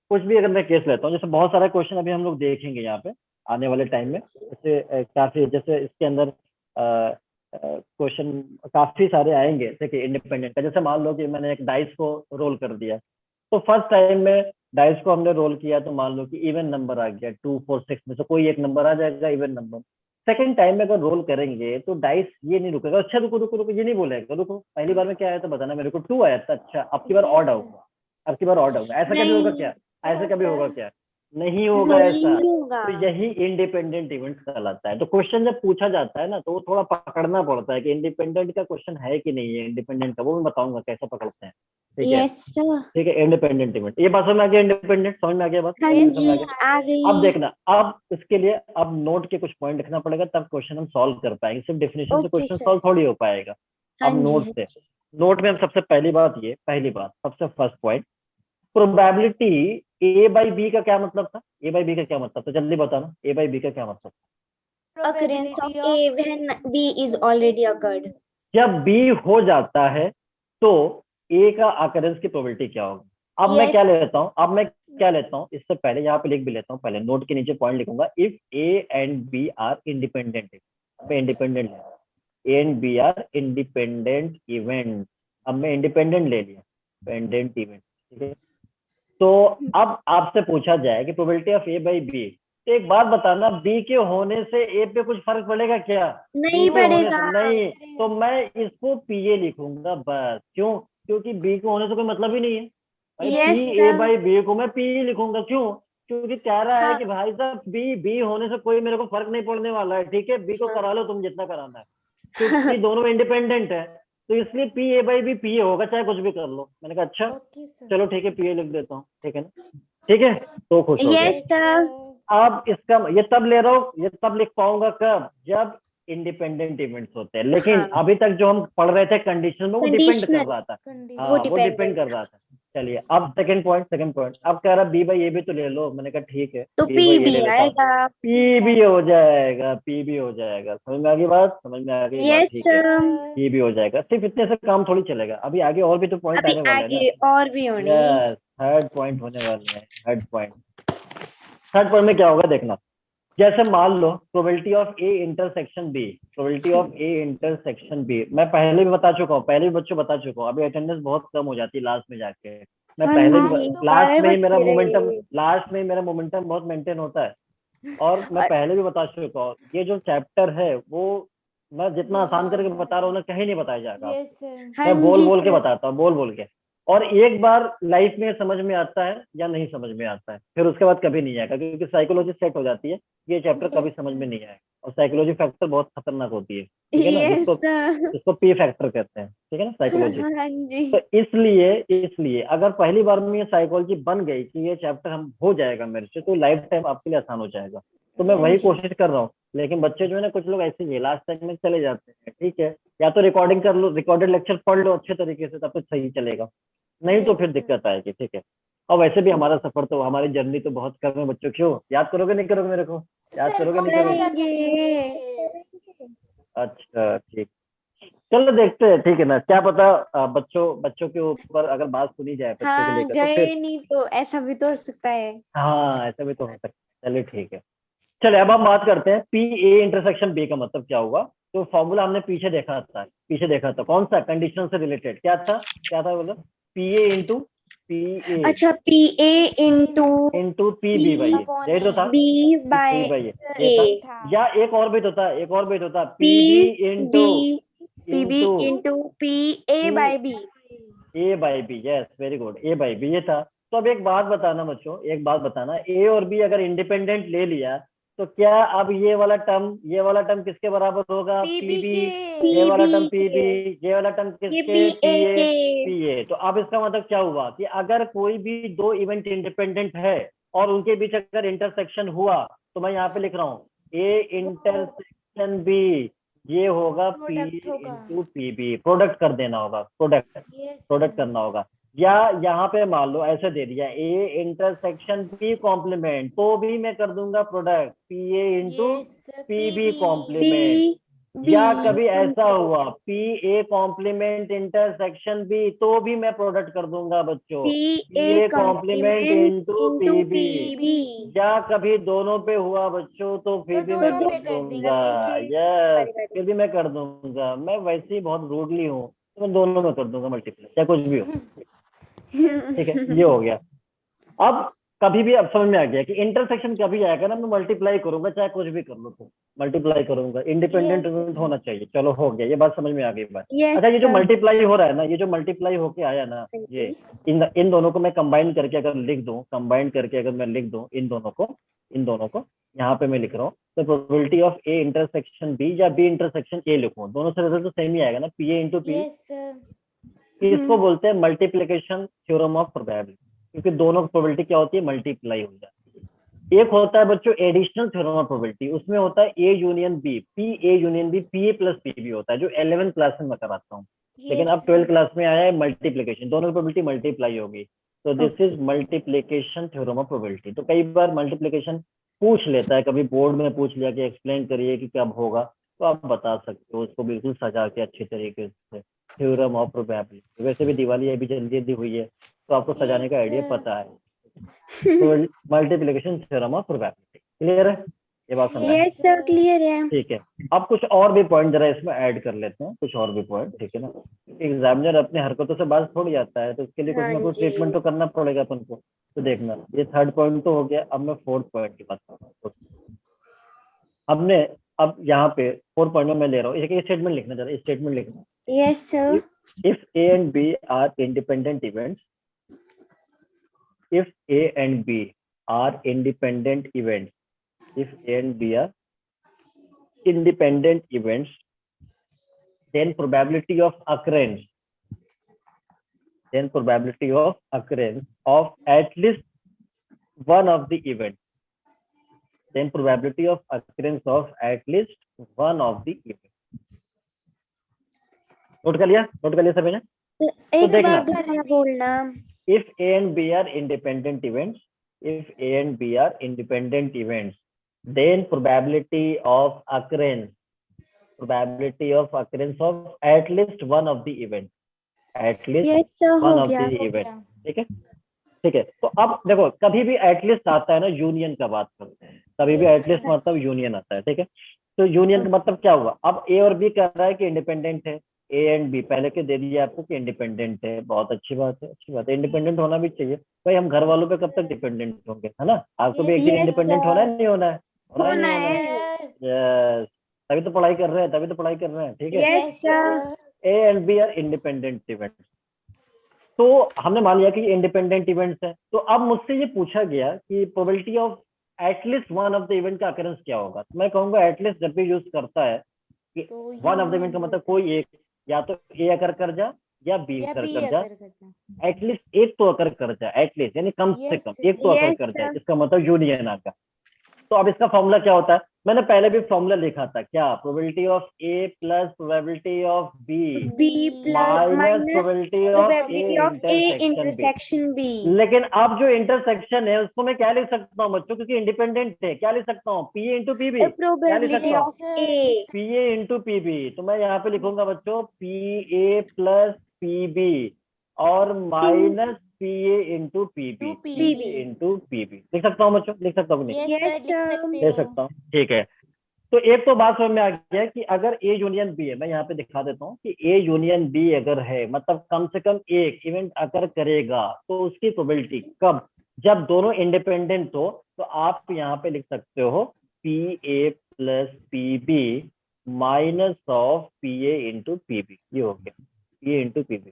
कुछ भी अगर मैं केस लेता हूँ, जैसे बहुत सारे क्वेश्चन अभी हम लोग देखेंगे यहाँ पे आने वाले टाइम में, जैसे काफी, जैसे इसके अंदर क्वेश्चन काफी सारे आएंगे। देखिए इंडिपेंडेंट का, जैसे मान लो कि मैंने एक डाइस को रोल कर दिया, तो फर्स्ट टाइम में डाइस को हमने रोल किया, तो मान लो कि इवन नंबर आ गया 2 4 6 में से कोई एक नंबर आ जाएगा इवन नंबर। सेकंड टाइम में अगर रोल करेंगे तो डाइस ये नहीं रुकेगा, अच्छा रुको रुको रुको, ये नहीं बोलेगा रुको, पहली बार में क्या आया था बताना मेरे को, 2 आया था, अच्छा अब की बार यस ऑड सर। आऊंगा, अब की बार ऑड आऊंगा। ऐसा कभी होगा नहीं, क्या? ऐसा नो कभी होगा सर। क्या? नहीं होगा नहीं ऐसा। होगा। तो यही इंडिपेंडेंट इवेंट कहलाता है। तो क्वेश्चन जब पूछा जाता है ना, तो वो थोड़ा पकड़ना पड़ता है कि इंडिपेंडेंट का क्वेश्चन है कि नहीं है, इंडिपेंडेंट का वो मैं बताऊंगा कैसे पकड़ते हैं। ठीक है, यस सर। ठीक है, इंडिपेंडेंट इवेंट, ये बात समझ में आ गया, इंडिपेंडेंट समझ में आ गया, बात हाँ यस समझ में आ जी, गया। सर आ आ गई। अब गई। देखना, अब इसके लिए अब नोट के कुछ पॉइंट लिखना पड़ेगा, तब क्वेश्चन हम सॉल्व कर पाएंगे। सिर्फ डेफिनेशन से ओके क्वेश्चन सर। सॉल्व थोड़ी हो पाएगा। हाँ अब जी, नोट हाँ से, जी। नोट में हम सबसे पहली बात, ये पहली बात, सबसे first point, probability A by B का क्या मतलब था? ए बाई बी का क्या मतलब था, जल्दी बताना, ए बाई बी का क्या मतलब Occurrence of probability A of A when B is already occurred. था? जब बी हो जाता है तो ए का अकरेंस की प्रोबेबिलिटी क्या होगी? अब मैं क्या यस। लेता हूँ, अब मैं क्या लेता हूँ, इससे पहले यहाँ पे लिख भी लेता हूँ, पहले नोट के नीचे पॉइंट लिखूंगा, if A and B are independent, independent, A and B are independent event. अब मैं इंडिपेंडेंट ले लिया, इंडिपेंडेंट इवेंट, ठीक है। तो अब आपसे पूछा जाए कि probability of A by B, तो एक बात बताना, बी के होने से ए पे कुछ फर्क पड़ेगा क्या? नहीं B के होने से पड़ेगा। नहीं, तो मैं इसको पीए लिखूंगा बस। क्यों? क्योंकि बी के होने से कोई मतलब ही नहीं है भाई। Yes, P A sir. By B को मैं पी लिखूंगा। क्यों? क्योंकि कह रहा है हाँ। कि भाई साहब बी होने से कोई मेरे को फर्क नहीं पड़ने वाला है, ठीक है, बी को हाँ। करा लो तुम जितना कराना है, क्योंकि दोनों इंडिपेंडेंट है। तो इसलिए P A by B P A होगा, चाहे कुछ भी कर लो। मैंने कहा अच्छा ओके सर। चलो ठीक है, पी ए लिख देता हूँ, ठीक है ना, ठीक है, तो खुश हो गया। Yes, sir. अब इसका ये तब ले रहा हूँ, ये तब लिख पाऊंगा कब? जब इंडिपेंडेंट इवेंट्स होते हैं। लेकिन हाँ। अभी तक जो हम पढ़ रहे थे कंडीशन में, वो डिपेंड कर Conditional. रहा था। कंडीशन। हाँ वो वो dependent डिपेंड कर था। रहा था। चलिए अब सेकंड पॉइंट, अब कह रहा बी बाई ए भी तो ले लो। मैंने कहा ठीक है, तो बी P बाई ए भी ले लेता हूँ, आएगा। पी भी हो जाएगा, पी भी हो जाएगा। समझ में आ गई बात? समझ में आ गई बात? Yes, ठीक है, sir. पी भी हो जाएगा। सिर्फ इतने से काम थोड़ी चलेगा, अभी आगे और भी तो पॉइंट अभी आने वाले हैं ना। आगे और भी होनी। यस, थर्ड पॉइंट होने वाले हैं। थर्ड पॉइंट में क्या होगा देखना। जैसे मान लो probability of A intersection B, probability of A intersection B, मैं पहले भी बता चुका हूँ, पहले भी बच्चों बता चुका हूँ। अभी अटेंडेंस बहुत कम हो जाती है लास्ट में जाके। मैं हाँ पहले जी, भी सारे लास्ट में ही मेरा बच्चे मोमेंटम, रहे। लास्ट में ही मेरा मोमेंटम बहुत मेंटेन होता है। और मैं और पहले भी बता चुका हूँ, ये जो चैप्टर है वो मैं जितना आसान करके बता रहा हूँ ना, कहीं नहीं बताया जाएगा। Yes sir. हाँ मैं बोल जी बोल के सर। बताता हूँ, बोल बोल के। और एक बार लाइफ में समझ में आता है या नहीं समझ में आता है, फिर उसके बाद कभी नहीं आएगा, क्योंकि साइकोलॉजी सेट हो जाती है, ये चैप्टर कभी Yes, समझ में sir. नहीं आएगा। और साइकोलॉजी फैक्टर बहुत खतरनाक होती है, ठीक है ना, Yes, जिसको sir. जिसको पी फैक्टर कहते हैं, ठीक है ना, साइकोलॉजी। हाँ तो जी। इसलिए अगर पहली बार में ये साइकोलॉजी बन गई कि ये चैप्टर हम हो जाएगा मेरे से, तो लाइफ टाइम आपके लिए आसान हो जाएगा। तो मैं Yes, वही जी। कोशिश कर रहा हूँ। लेकिन बच्चे जो है ना, कुछ लोग ऐसे ही लास्ट टाइम में चले जाते हैं, ठीक है, या तो रिकॉर्डिंग कर लो, रिकॉर्डेड लेक्चर पढ़ लो अच्छे तरीके से, तब तो सही चलेगा, नहीं तो Yes, फिर sir. दिक्कत आएगी, ठीक है। और वैसे भी हमारा सफर तो, हमारी जर्नी तो बहुत कम है बच्चों। क्यों याद करोगे नहीं करोगे मेरे को? याद सर करोगे नहीं बहुत करोगे? मजा करेंगे। करेंगे। अच्छा ठीक, चलो देखते हैं, ठीक है ना, क्या पता बच्चों के ऊपर अगर बात सुनी जाए बच्चों को हाँ, लेकर, तो फिर गए नहीं तो ऐसा भी तो हो सकता है। हाँ ऐसा भी तो हो सकता है। चलिए ठीक है, चलिए अब हम बात करते हैं पी ए इंटरसेक्शन बी का मतलब क्या हुआ। तो फॉर्मूला हमने पीछे देखा था, कौन सा? कंडीशन से रिलेटेड क्या था बोलो? P A into P A अच्छा, PA into into P P B by A, upon यही तो था। B P by by A ये A। था। था। या एक और भी तो था, P P B B into PB into into PA P by B। A by B, yes very good, A by B ये था। तो अब एक बात बताना बच्चों, एक बात बताना, ए और बी अगर इंडिपेंडेंट ले लिया, तो क्या अब ये वाला टर्म किसके बराबर होगा? PB P B. के। ये वाला PB टर्म पी बी, के। ये वाला टर्म ये किसके? PA के। P A. तो अब इसका मतलब क्या हुआ कि अगर कोई भी दो इवेंट इंडिपेंडेंट है और उनके बीच अगर इंटरसेक्शन हुआ, तो मैं यहाँ पे लिख रहा हूँ ए इंटरसेक्शन बी, ये होगा पी प्रोडक्ट होगा। इंटू पी बी, प्रोडक्ट कर देना होगा, प्रोडक्ट करना होगा। या यहाँ पे मान लो ऐसे दे दिया ए इंटरसेक्शन पी कॉम्प्लीमेंट, तो भी मैं कर दूंगा product P A into P B B complement. B या कभी ऐसा हुआ P A complement intersection B, तो भी मैं प्रोडक्ट कर दूंगा बच्चों P PA A complement complement into into P B. PB। या कभी दोनों पे हुआ बच्चों, तो फिर तो भी मैं दोनों कर पे कर दूंगा। देंगे। यस, वेरी फिर भी मैं कर दूंगा। मैं वैसे ही बहुत रूडली हूँ, तो मैं दोनों में कर दूंगा मल्टीप्लाई, चाहे कुछ भी हो, ठीक है। ये हो गया। अब कभी भी अब समझ में आ गया कि इंटरसेक्शन कभी आएगा ना, मैं मल्टीप्लाई करूंगा, चाहे कुछ भी कर लो, तो मल्टीप्लाई करूंगा, इंडिपेंडेंट Yes, होना चाहिए। चलो हो गया, ये बात समझ में आ गई बात। यस अच्छा, ये जो सर। मल्टीप्लाई हो रहा है ना, ये जो मल्टीप्लाई होके आया ना, हाँ ये जी। इन दोनों को मैं कंबाइन करके अगर लिख दूं, इन दोनों को यहाँ पे मैं लिख रहा हूँ, तो probability of A intersection B या बी इंटरसेक्शन ए लिखूं, दोनों से रिजल्ट तो सेम ही आएगा ना, P A into P. yes sir. इसको बोलते हैं मल्टीप्लीकेशन थ्योरम ऑफ प्रोबेबिलिटी, क्योंकि दोनों प्रोबेबिलिटी क्या होती है? मल्टीप्लाई हो जाती है। एक होता है बच्चों एडिशनल थ्योरम ऑफ प्रोबेबिलिटी, उसमें होता है A union B, P A union B, P A plus P B होता है, जो 11th क्लास में मैं कराता हूँ। लेकिन Yes अब sir. 12th क्लास में आया है मल्टीप्लीकेशन, दोनों की प्रोबेबिलिटी मल्टीप्लाई होगी, तो this okay. Is multiplication theorem of probability. तो कई बार मल्टीप्लीकेशन पूछ लेता है, कभी बोर्ड में पूछ लिया कि एक्सप्लेन करिए कि कब होगा, तो आप बता सकते हो उसको बिल्कुल सजा के अच्छे तरीके से, थ्योरम ऑफ प्रोबेबिलिटी। वैसे भी दिवाली अभी जल्दी जल्दी हुई है, तो आपको सजाने Yes का आइडिया sir. पता है। तो multiplication theorem of probability clear है, ये बात समझ में? यस सर, क्लियर है। ठीक है, अब कुछ और भी पॉइंट जरा इसमें ऐड कर लेते हैं, कुछ और भी पॉइंट, ठीक है ना। एग्जामिनर अपने हरकतों से बाज थोड़ी जाता है, तो उसके लिए कुछ हाँ ना कुछ जी। ट्रीटमेंट तो करना पड़ेगा अपन को। तो देखना ये थर्ड पॉइंट तो हो गया। अब मैं फोर्थ पॉइंट की बात कर रहा हूँ। हमने अब यहाँ पे फोर्थ पॉइंट में मैं ले रहा हूँ, एक स्टेटमेंट लिखना जरा, स्टेटमेंट लिखना। Yes, sir. If A and B are independent events, if A and B are independent events, if A and B are independent events, then probability of occurrence of at least one of the event, then probability of occurrence of at least one of the event. Note कर लिया सभी ने? एक देखना। बार दोबारा बोलना। If A and B are independent events, then probability of occurrence of at least one of the event, Yes, sir, one हो of गया। the event. ठीक है। तो अब देखो कभी भी एटलीस्ट आता है ना, यूनियन का बात करते हैं, कभी भी एटलीस्ट मतलब यूनियन आता है। ठीक है, तो यूनियन का मतलब क्या हुआ? अब ए और बी कह रहा है कि इंडिपेंडेंट है, ए एंड बी पहले के दे दिया आपको कि इंडिपेंडेंट है, बहुत अच्छी बात है, इंडिपेंडेंट होना भी चाहिए भाई। हम घर वालों पे कब तक डिपेंडेंट होंगे, है ना? आपको भी एक दिन इंडिपेंडेंट होना है, नहीं होना है? होना है। यस, तभी तो पढ़ाई कर रहे हैं, ठीक है। Yes, sir. A and B are independent event. तो हमने मान लिया कि इंडिपेंडेंट इवेंट्स है। तो अब मुझसे ये पूछा गया कि probability of at least one of the event का अकरेंस क्या होगा। तो मैं कहूंगा एटलीस्ट जब भी यूज करता है कि वन ऑफ द इवेंट का मतलब कोई एक, या तो ए अकर कर जा या बी अकर कर जा, एटलीस्ट एक तो अकर कर जा, एटलीस्ट यानी कम से कम एक तो अकर कर जाए, इसका मतलब यूनियन आ गया। तो अब इसका फॉर्मूला क्या होता है? मैंने पहले भी फॉर्मूला लिखा था, क्या? Probability of A plus probability of B minus probability of A intersection B. लेकिन अब जो इंटरसेक्शन है उसको मैं क्या लिख सकता हूँ बच्चों, क्योंकि इंडिपेंडेंट है, क्या लिख सकता हूँ? P A into P B. क्या लिख सकता हूँ? P A into P B. तो मैं यहाँ पे लिखूंगा बच्चों P A plus P B और minus P A into P B. लिख सकता हूँ बच्चों, लिख सकता हूँ नहीं? ले सकता हूँ, ठीक है। तो एक तो बात समझ में आ गया कि अगर ए यूनियन बी है, मैं यहाँ पे दिखा देता हूँ कि ए यूनियन बी अगर है, मतलब कम से कम एक इवेंट अगर करेगा, तो उसकी प्रोबेबिलिटी कब? जब दोनों इंडिपेंडेंट हो। तो आप यहाँ पे लिख सकते हो P A plus P B minus of P A into P B. ये हो गया P A into P B.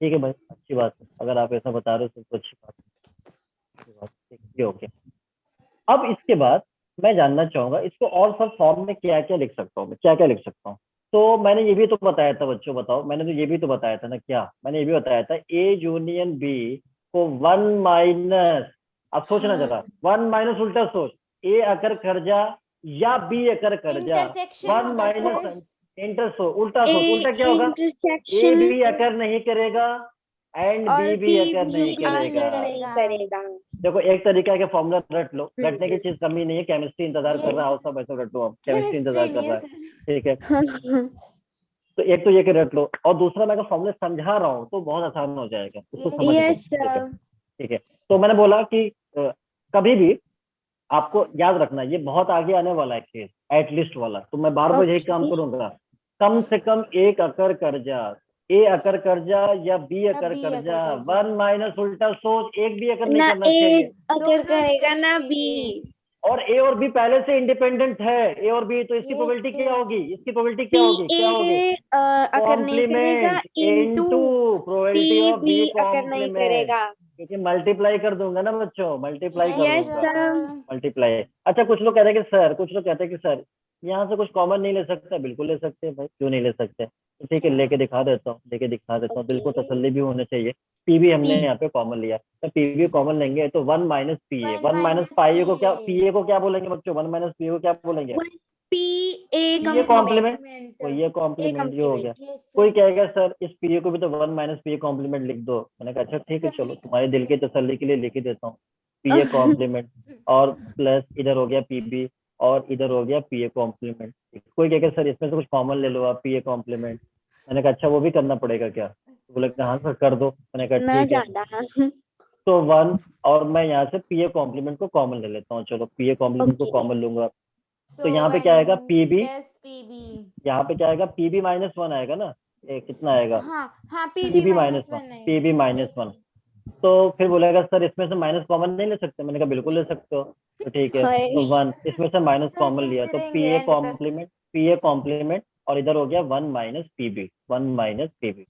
ठीक है भाई, अच्छी बात है, अगर आप ऐसा बता रहे हो तो अच्छी बात है। ये हो गया। अब इसके बाद मैं जानना चाहूंगा इसको और सब फॉर्म में क्या क्या लिख सकता हूँ, मैं क्या क्या लिख सकता हूँ। तो मैंने ये भी तो बताया था बच्चों, बताओ, मैंने तो ये भी तो बताया था ना, क्या मैंने ये भी बताया था? ए यूनियन बी को वन माइनस, अब सोचना जरा, वन माइनस उल्टा सोच, ए अकर कर जा या बी अकर कर जा, वन माइनस उल्टा सोच, उल्टा क्या होगा? ए भी अकर नहीं करेगा एंड बी भी अकर नहीं करेगा। देखो एक तरीका है, फॉर्मूला रट लो, रटने की चीज कमी नहीं है, केमिस्ट्री इंतजार कर रहा है, सब ऐसे रट लो, आप केमिस्ट्री इंतजार कर रहा है, ठीक है। तो एक तो ये कि रट लो, और दूसरा मैं अगर फॉर्मूला समझा रहा हूँ तो बहुत आसान हो जाएगा उसको समझना। ठीक है, तो मैंने बोला कि कभी भी आपको याद रखना, ये बहुत आगे आने वाला है केस, एटलीस्ट वाला, तो मैं बार बार यही काम करूंगा, कम से कम एक अकर कर जा, ए अकर कर जा या बी अकर कर जा, वन माइनस उल्टा सोच, एक भी अकर नहीं करना चाहिए, अकर करेगा ना बी, और ए और बी पहले से इंडिपेंडेंट है, ए और बी, तो इसकी प्रोबेबिलिटी क्या होगी? इसकी प्रोबेबिलिटी क्या होगी? Complement into probability of B complement, क्योंकि मल्टीप्लाई कर दूंगा ना बच्चों, मल्टीप्लाई कर दूंगा, मल्टीप्लाई। अच्छा, कुछ लोग कहते हैं कि सर यहाँ से कुछ कॉमन नहीं ले सकते। बिल्कुल ले सकते हैं भाई, क्यों नहीं ले सकते? तो ठीक है, लेके दिखा देता हूँ, बिल्कुल तसल्ली भी होनी चाहिए। पी भी हमने यहाँ पे कॉमन लिया, तो पी भी कॉमन लेंगे तो वन माइनस पी ए, वन माइनस पाई को क्या, पी ए को क्या बोलेंगे बच्चों? वन माइनस पी ए को क्या बोलेंगे? P A complement. तो ये कॉम्प्लीमेंट ये हो गया। कोई कहेगा सर इस पी ए को भी तो one minus P A complement लिख दो। मैंने कहा अच्छा ठीक है, चलो तुम्हारे दिल की तसल्ली के लिए लिख ही देता हूँ, पी ए कॉम्प्लीमेंट और प्लस इधर हो गया पी बी और इधर हो गया पी ए कॉम्प्लीमेंट। कोई कहेगा सर इसमें से कुछ कॉमन ले लो आप, पी ए कॉम्प्लीमेंट। मैंने कहा अच्छा वो भी करना पड़ेगा क्या? तो बोले हाँ सर कर दो। मैंने कहा ठीक है, तो वन, और मैं यहाँ से पी ए कॉम्प्लीमेंट को कॉमन ले लेता हूँ, चलो पी ए कॉम्प्लीमेंट को कॉमन लूंगा। तो यहाँ पे क्या आएगा? पी बी, यहाँ पे क्या आएगा? पी बी माइनस वन आएगा ना, कितना आएगा? पी बी माइनस वन, तो फिर बोलेगा सर इसमें से माइनस कॉमन नहीं ले सकते, मैंने कहा बिल्कुल ले सकते हो। तो ठीक है, हाय। तो 1 इसमें से माइनस सर कॉमन लिया पीछे तो रहेंगे पी ए end तक। कॉम्प्लीमेंट, पी ए कॉम्प्लीमेंट, और इधर हो गया 1 माइनस पीबी, 1 माइनस पीबी।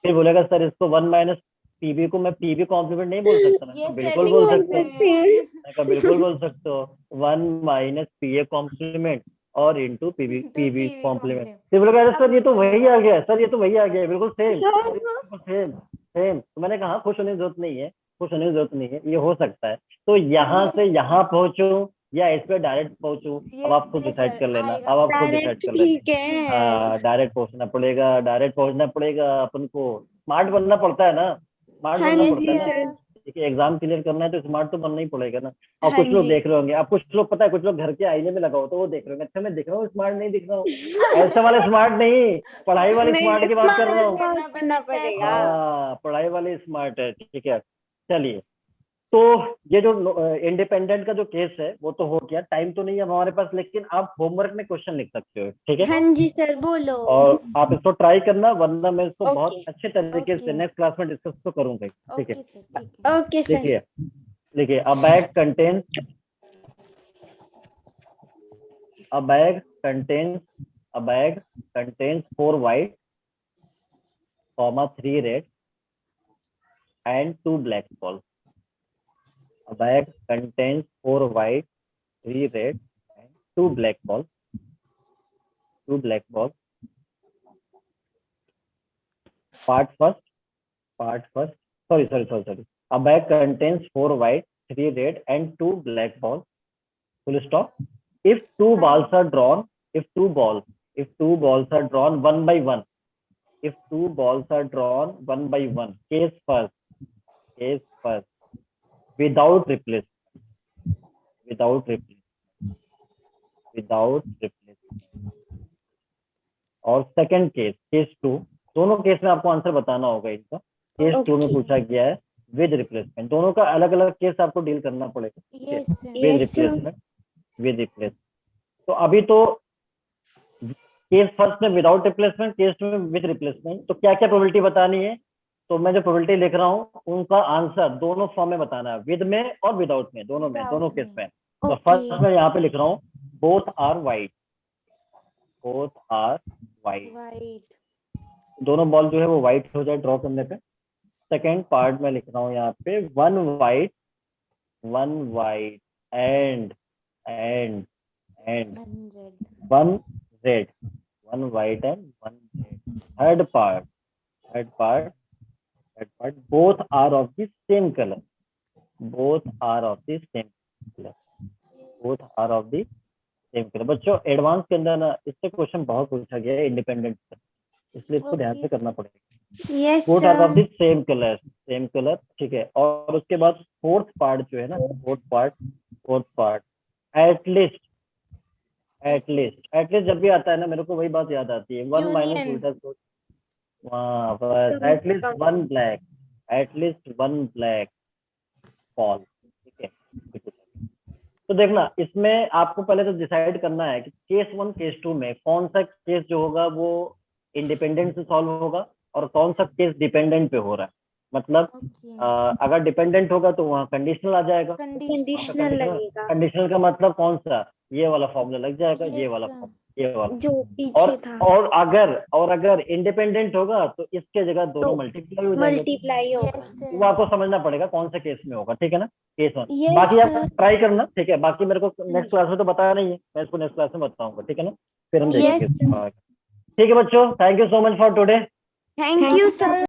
फिर बोलेगा सर इसको 1 माइनस पीबी को मैं पीबी कॉम्प्लीमेंट नहीं बोल सकता, मैंने ये कहा सर बिल्कुल लिख बोल बोल सकते हो, सकते हैं। मैंने कहा बिल्कुल बोल सकते हो, 1 माइनस पी ए कॉम्प्लीमेंट और इंटू पीबी, तो पीबी PV कॉम्प्लीमेंट। कॉम्प्लीमेंट। फिर बोलेगा अब सर ये नहीं तो वही बोलेगा। आ गया, सर ये तो वही आ गया, बिल्कुल सेम, हाँ, बिल्कुल सेम सेम। तो मैंने कहा खुश होने की जरूरत नहीं है, खुश होने की जरूरत नहीं है, ये हो सकता है। तो यहाँ से यहाँ पहुंचूं या इस पे डायरेक्ट पहुंचूं, ये अब आपको ये डिसाइड सर कर लेना, आएगा अब आपको डिसाइड डायरेक्ट कर ठीक लेना। है। डायरेक्ट पहुंचना पड़ेगा, डायरेक्ट पहुंचना पड़ेगा अपन को, स्मार्ट बनना पड़ता है ना, स्मार्ट हाँ बनना यस पड़ता है जी ना। सर। सर। देखिए एग्जाम क्लियर करना है तो स्मार्ट तो बनना ही पड़ेगा ना। और हाँ कुछ लोग जी। देख रहे होंगे, अब कुछ लोग पता है, कुछ लोग घर के आईने में लगा हो तो वो देख रहे होंगे, अच्छा मैं दिख रहा हूँ स्मार्ट नहीं दिख रहा हूँ, ऐसे वाले स्मार्ट नहीं, पढ़ाई वाले स्मार्ट नहीं, की बात कर रहा स्मार्ट हूँ। करना करना पड़ता है पड़ेगा। सर। हाँ पढ़ाई वाले स्मार्ट है, ठीक है। चलिए, तो ये जो इंडिपेंडेंट का जो केस है वो तो हो गया, टाइम तो नहीं है अब हमारे पास, लेकिन आप होमवर्क में क्वेश्चन लिख सकते हो, ठीक है। हाँ जी सर, बोलो। और आप इसको ट्राई करना, वरना मैं इसको बहुत ओके। अच्छे तरीके से ओके नेक्स्ट क्लास में डिस्कस तो करूंगा ही, ठीक है। ओके सर ठीक है। Okay sir. देखिए देखिए, अ bag contains, a bag contains a bag contains 4 white, comma 3 red and 2 black balls. A bag contains 4 white, 3 red and 2 black balls. 2 black balls. Part first. Part first. Sorry. A bag contains 4 white, 3 red and 2 black balls. Full stop. If two balls are drawn, if two balls are drawn one by one, if two balls are drawn one by one, case first, without replacement, without replacement, without replacement, और सेकंड केस, केस टू, दोनों केस में आपको आंसर बताना होगा इनका। केस टू में ओके। पूछा गया है विद रिप्लेसमेंट, दोनों का अलग अलग केस आपको डील करना पड़ेगा, yes sir. With yes sir. Replacement, with replacement. तो अभी तो केस फर्स्ट में विदाउट रिप्लेसमेंट, केस टू में विद रिप्लेसमेंट, तो क्या क्या प्रोबेबिलिटी बतानी है, तो मैं जो प्रोबेबिलिटी लिख रहा हूँ उनका आंसर दोनों फॉर्म में बताना है, विद में और विदाउट में, दोनों में, दोनों केस में। तो फर्स्ट ओके। में यहाँ पे लिख रहा हूँ both are white, both are white, white. दोनों बॉल जो है वो व्हाइट हो जाए ड्रॉ करने पे। सेकेंड पार्ट में लिख रहा हूँ यहाँ पे one white and and and 100। One red, one white and one red. Third part both are of the same colour, both are of the same colour, both are of the same colour. बच्चों एडवांस के अंदर ना इससे क्वेश्चन बहुत पूछा गया है इंडिपेंडेंट से, इसलिए इसको ध्यान से करना पड़ेगा। Yes both are of sir. The same colour, ठीक है। और उसके बाद फोर्थ पार्ट जो है ना, फोर्थ पार्ट एटलीस्ट जब भी आता है ना मेरे को वही बात याद आती है, वन माइनस यूनियन। उल्टा तो वहाँ बस कम से कम। एटलीस्ट वन ब्लैक बॉल, ठीक है। तो देखना इसमें आपको पहले तो डिसाइड करना है कि केस वन केस टू में कौन सा केस जो होगा वो इंडिपेंडेंट से सॉल्व होगा और कौन सा केस डिपेंडेंट पे हो रहा है। मतलब ओके। अगर डिपेंडेंट होगा तो वहाँ कंडीशनल आ जाएगा, कंडीशनल लगेगा। कंडीशनल का मतलब कौन सा, ये वाला फॉर्मूला लग जाएगा, ये वाला सर। फॉर्मूला, ये वाला। जो पीछे था और अगर इंडिपेंडेंट होगा तो इसके जगह दोनों तो मल्टीप्लाई हो जाएंगे, मल्टीप्लाई यस होगा। सर। वो आपको समझना पड़ेगा कौन से केस में होगा, ठीक है ना, केस वन। यस बाकी आप सर। ट्राई करना, ठीक है। बाकी मेरे को नेक्स्ट क्लास में तो बताया नहीं है, मैं इसको नेक्स्ट क्लास में बताऊंगा, ठीक है ना, फिर हम देखेंगे यस इसके बाद। ठीक है बच्चों, thank you so much for today. Thank you sir.